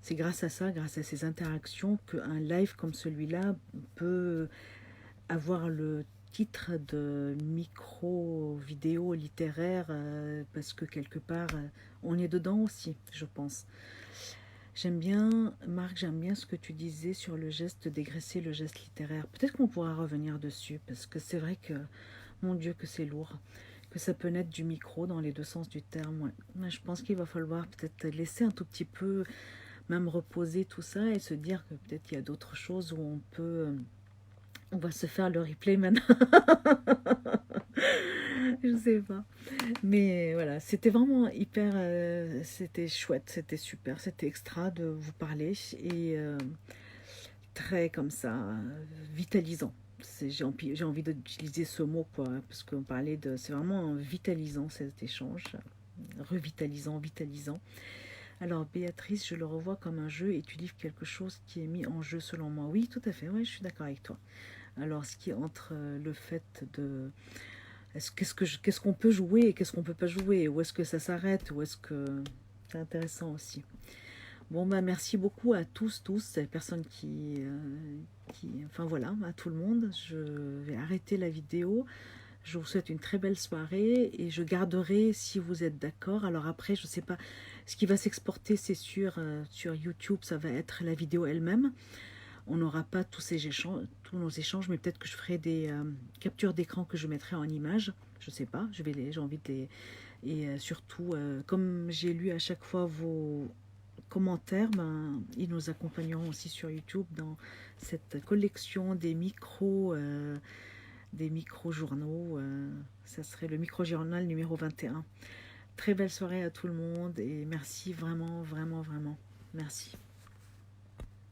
c'est grâce à ça, grâce à ces interactions qu'un live comme celui-là peut avoir le titre de micro vidéo littéraire parce que quelque part on est dedans aussi je pense. J'aime bien, Marc, j'aime bien ce que tu disais sur le geste de dégraisser, le geste littéraire. Peut-être qu'on pourra revenir dessus, parce que c'est vrai que, mon Dieu, que c'est lourd, que ça peut naître du micro dans les deux sens du terme. Ouais. Mais je pense qu'il va falloir peut-être laisser un tout petit peu, même reposer tout ça et se dire que peut-être il y a d'autres choses où on peut, on va se faire le replay maintenant. Je sais pas. Mais voilà, c'était vraiment hyper, c'était chouette, c'était super, c'était extra de vous parler et très comme ça, vitalisant. J'ai envie d'utiliser ce mot quoi, parce qu'on parlait de, c'est vraiment vitalisant cet échange, revitalisant, vitalisant. Alors Béatrice, je le revois comme un jeu et tu livres quelque chose qui est mis en jeu selon moi. Oui, tout à fait, ouais, je suis d'accord avec toi. Alors ce qui est entre le fait de qu'est-ce qu'on peut jouer et qu'est-ce qu'on peut pas jouer? Où est-ce que ça s'arrête? Où est-ce que... C'est intéressant aussi. Bon, bah, merci beaucoup à tous, les personnes enfin voilà, à tout le monde. Je vais arrêter la vidéo. Je vous souhaite une très belle soirée et je garderai si vous êtes d'accord. Alors après, je sais pas, ce qui va s'exporter, c'est sur YouTube, ça va être la vidéo elle-même. On n'aura pas tous nos échanges, mais peut-être que je ferai des captures d'écran que je mettrai en image. Je sais pas, j'ai envie de les... Et surtout, comme j'ai lu à chaque fois vos commentaires, ben, ils nous accompagneront aussi sur YouTube dans cette collection des micro-journaux. Ça serait le micro-journal numéro 21. Très belle soirée à tout le monde et merci vraiment, vraiment, vraiment. Merci.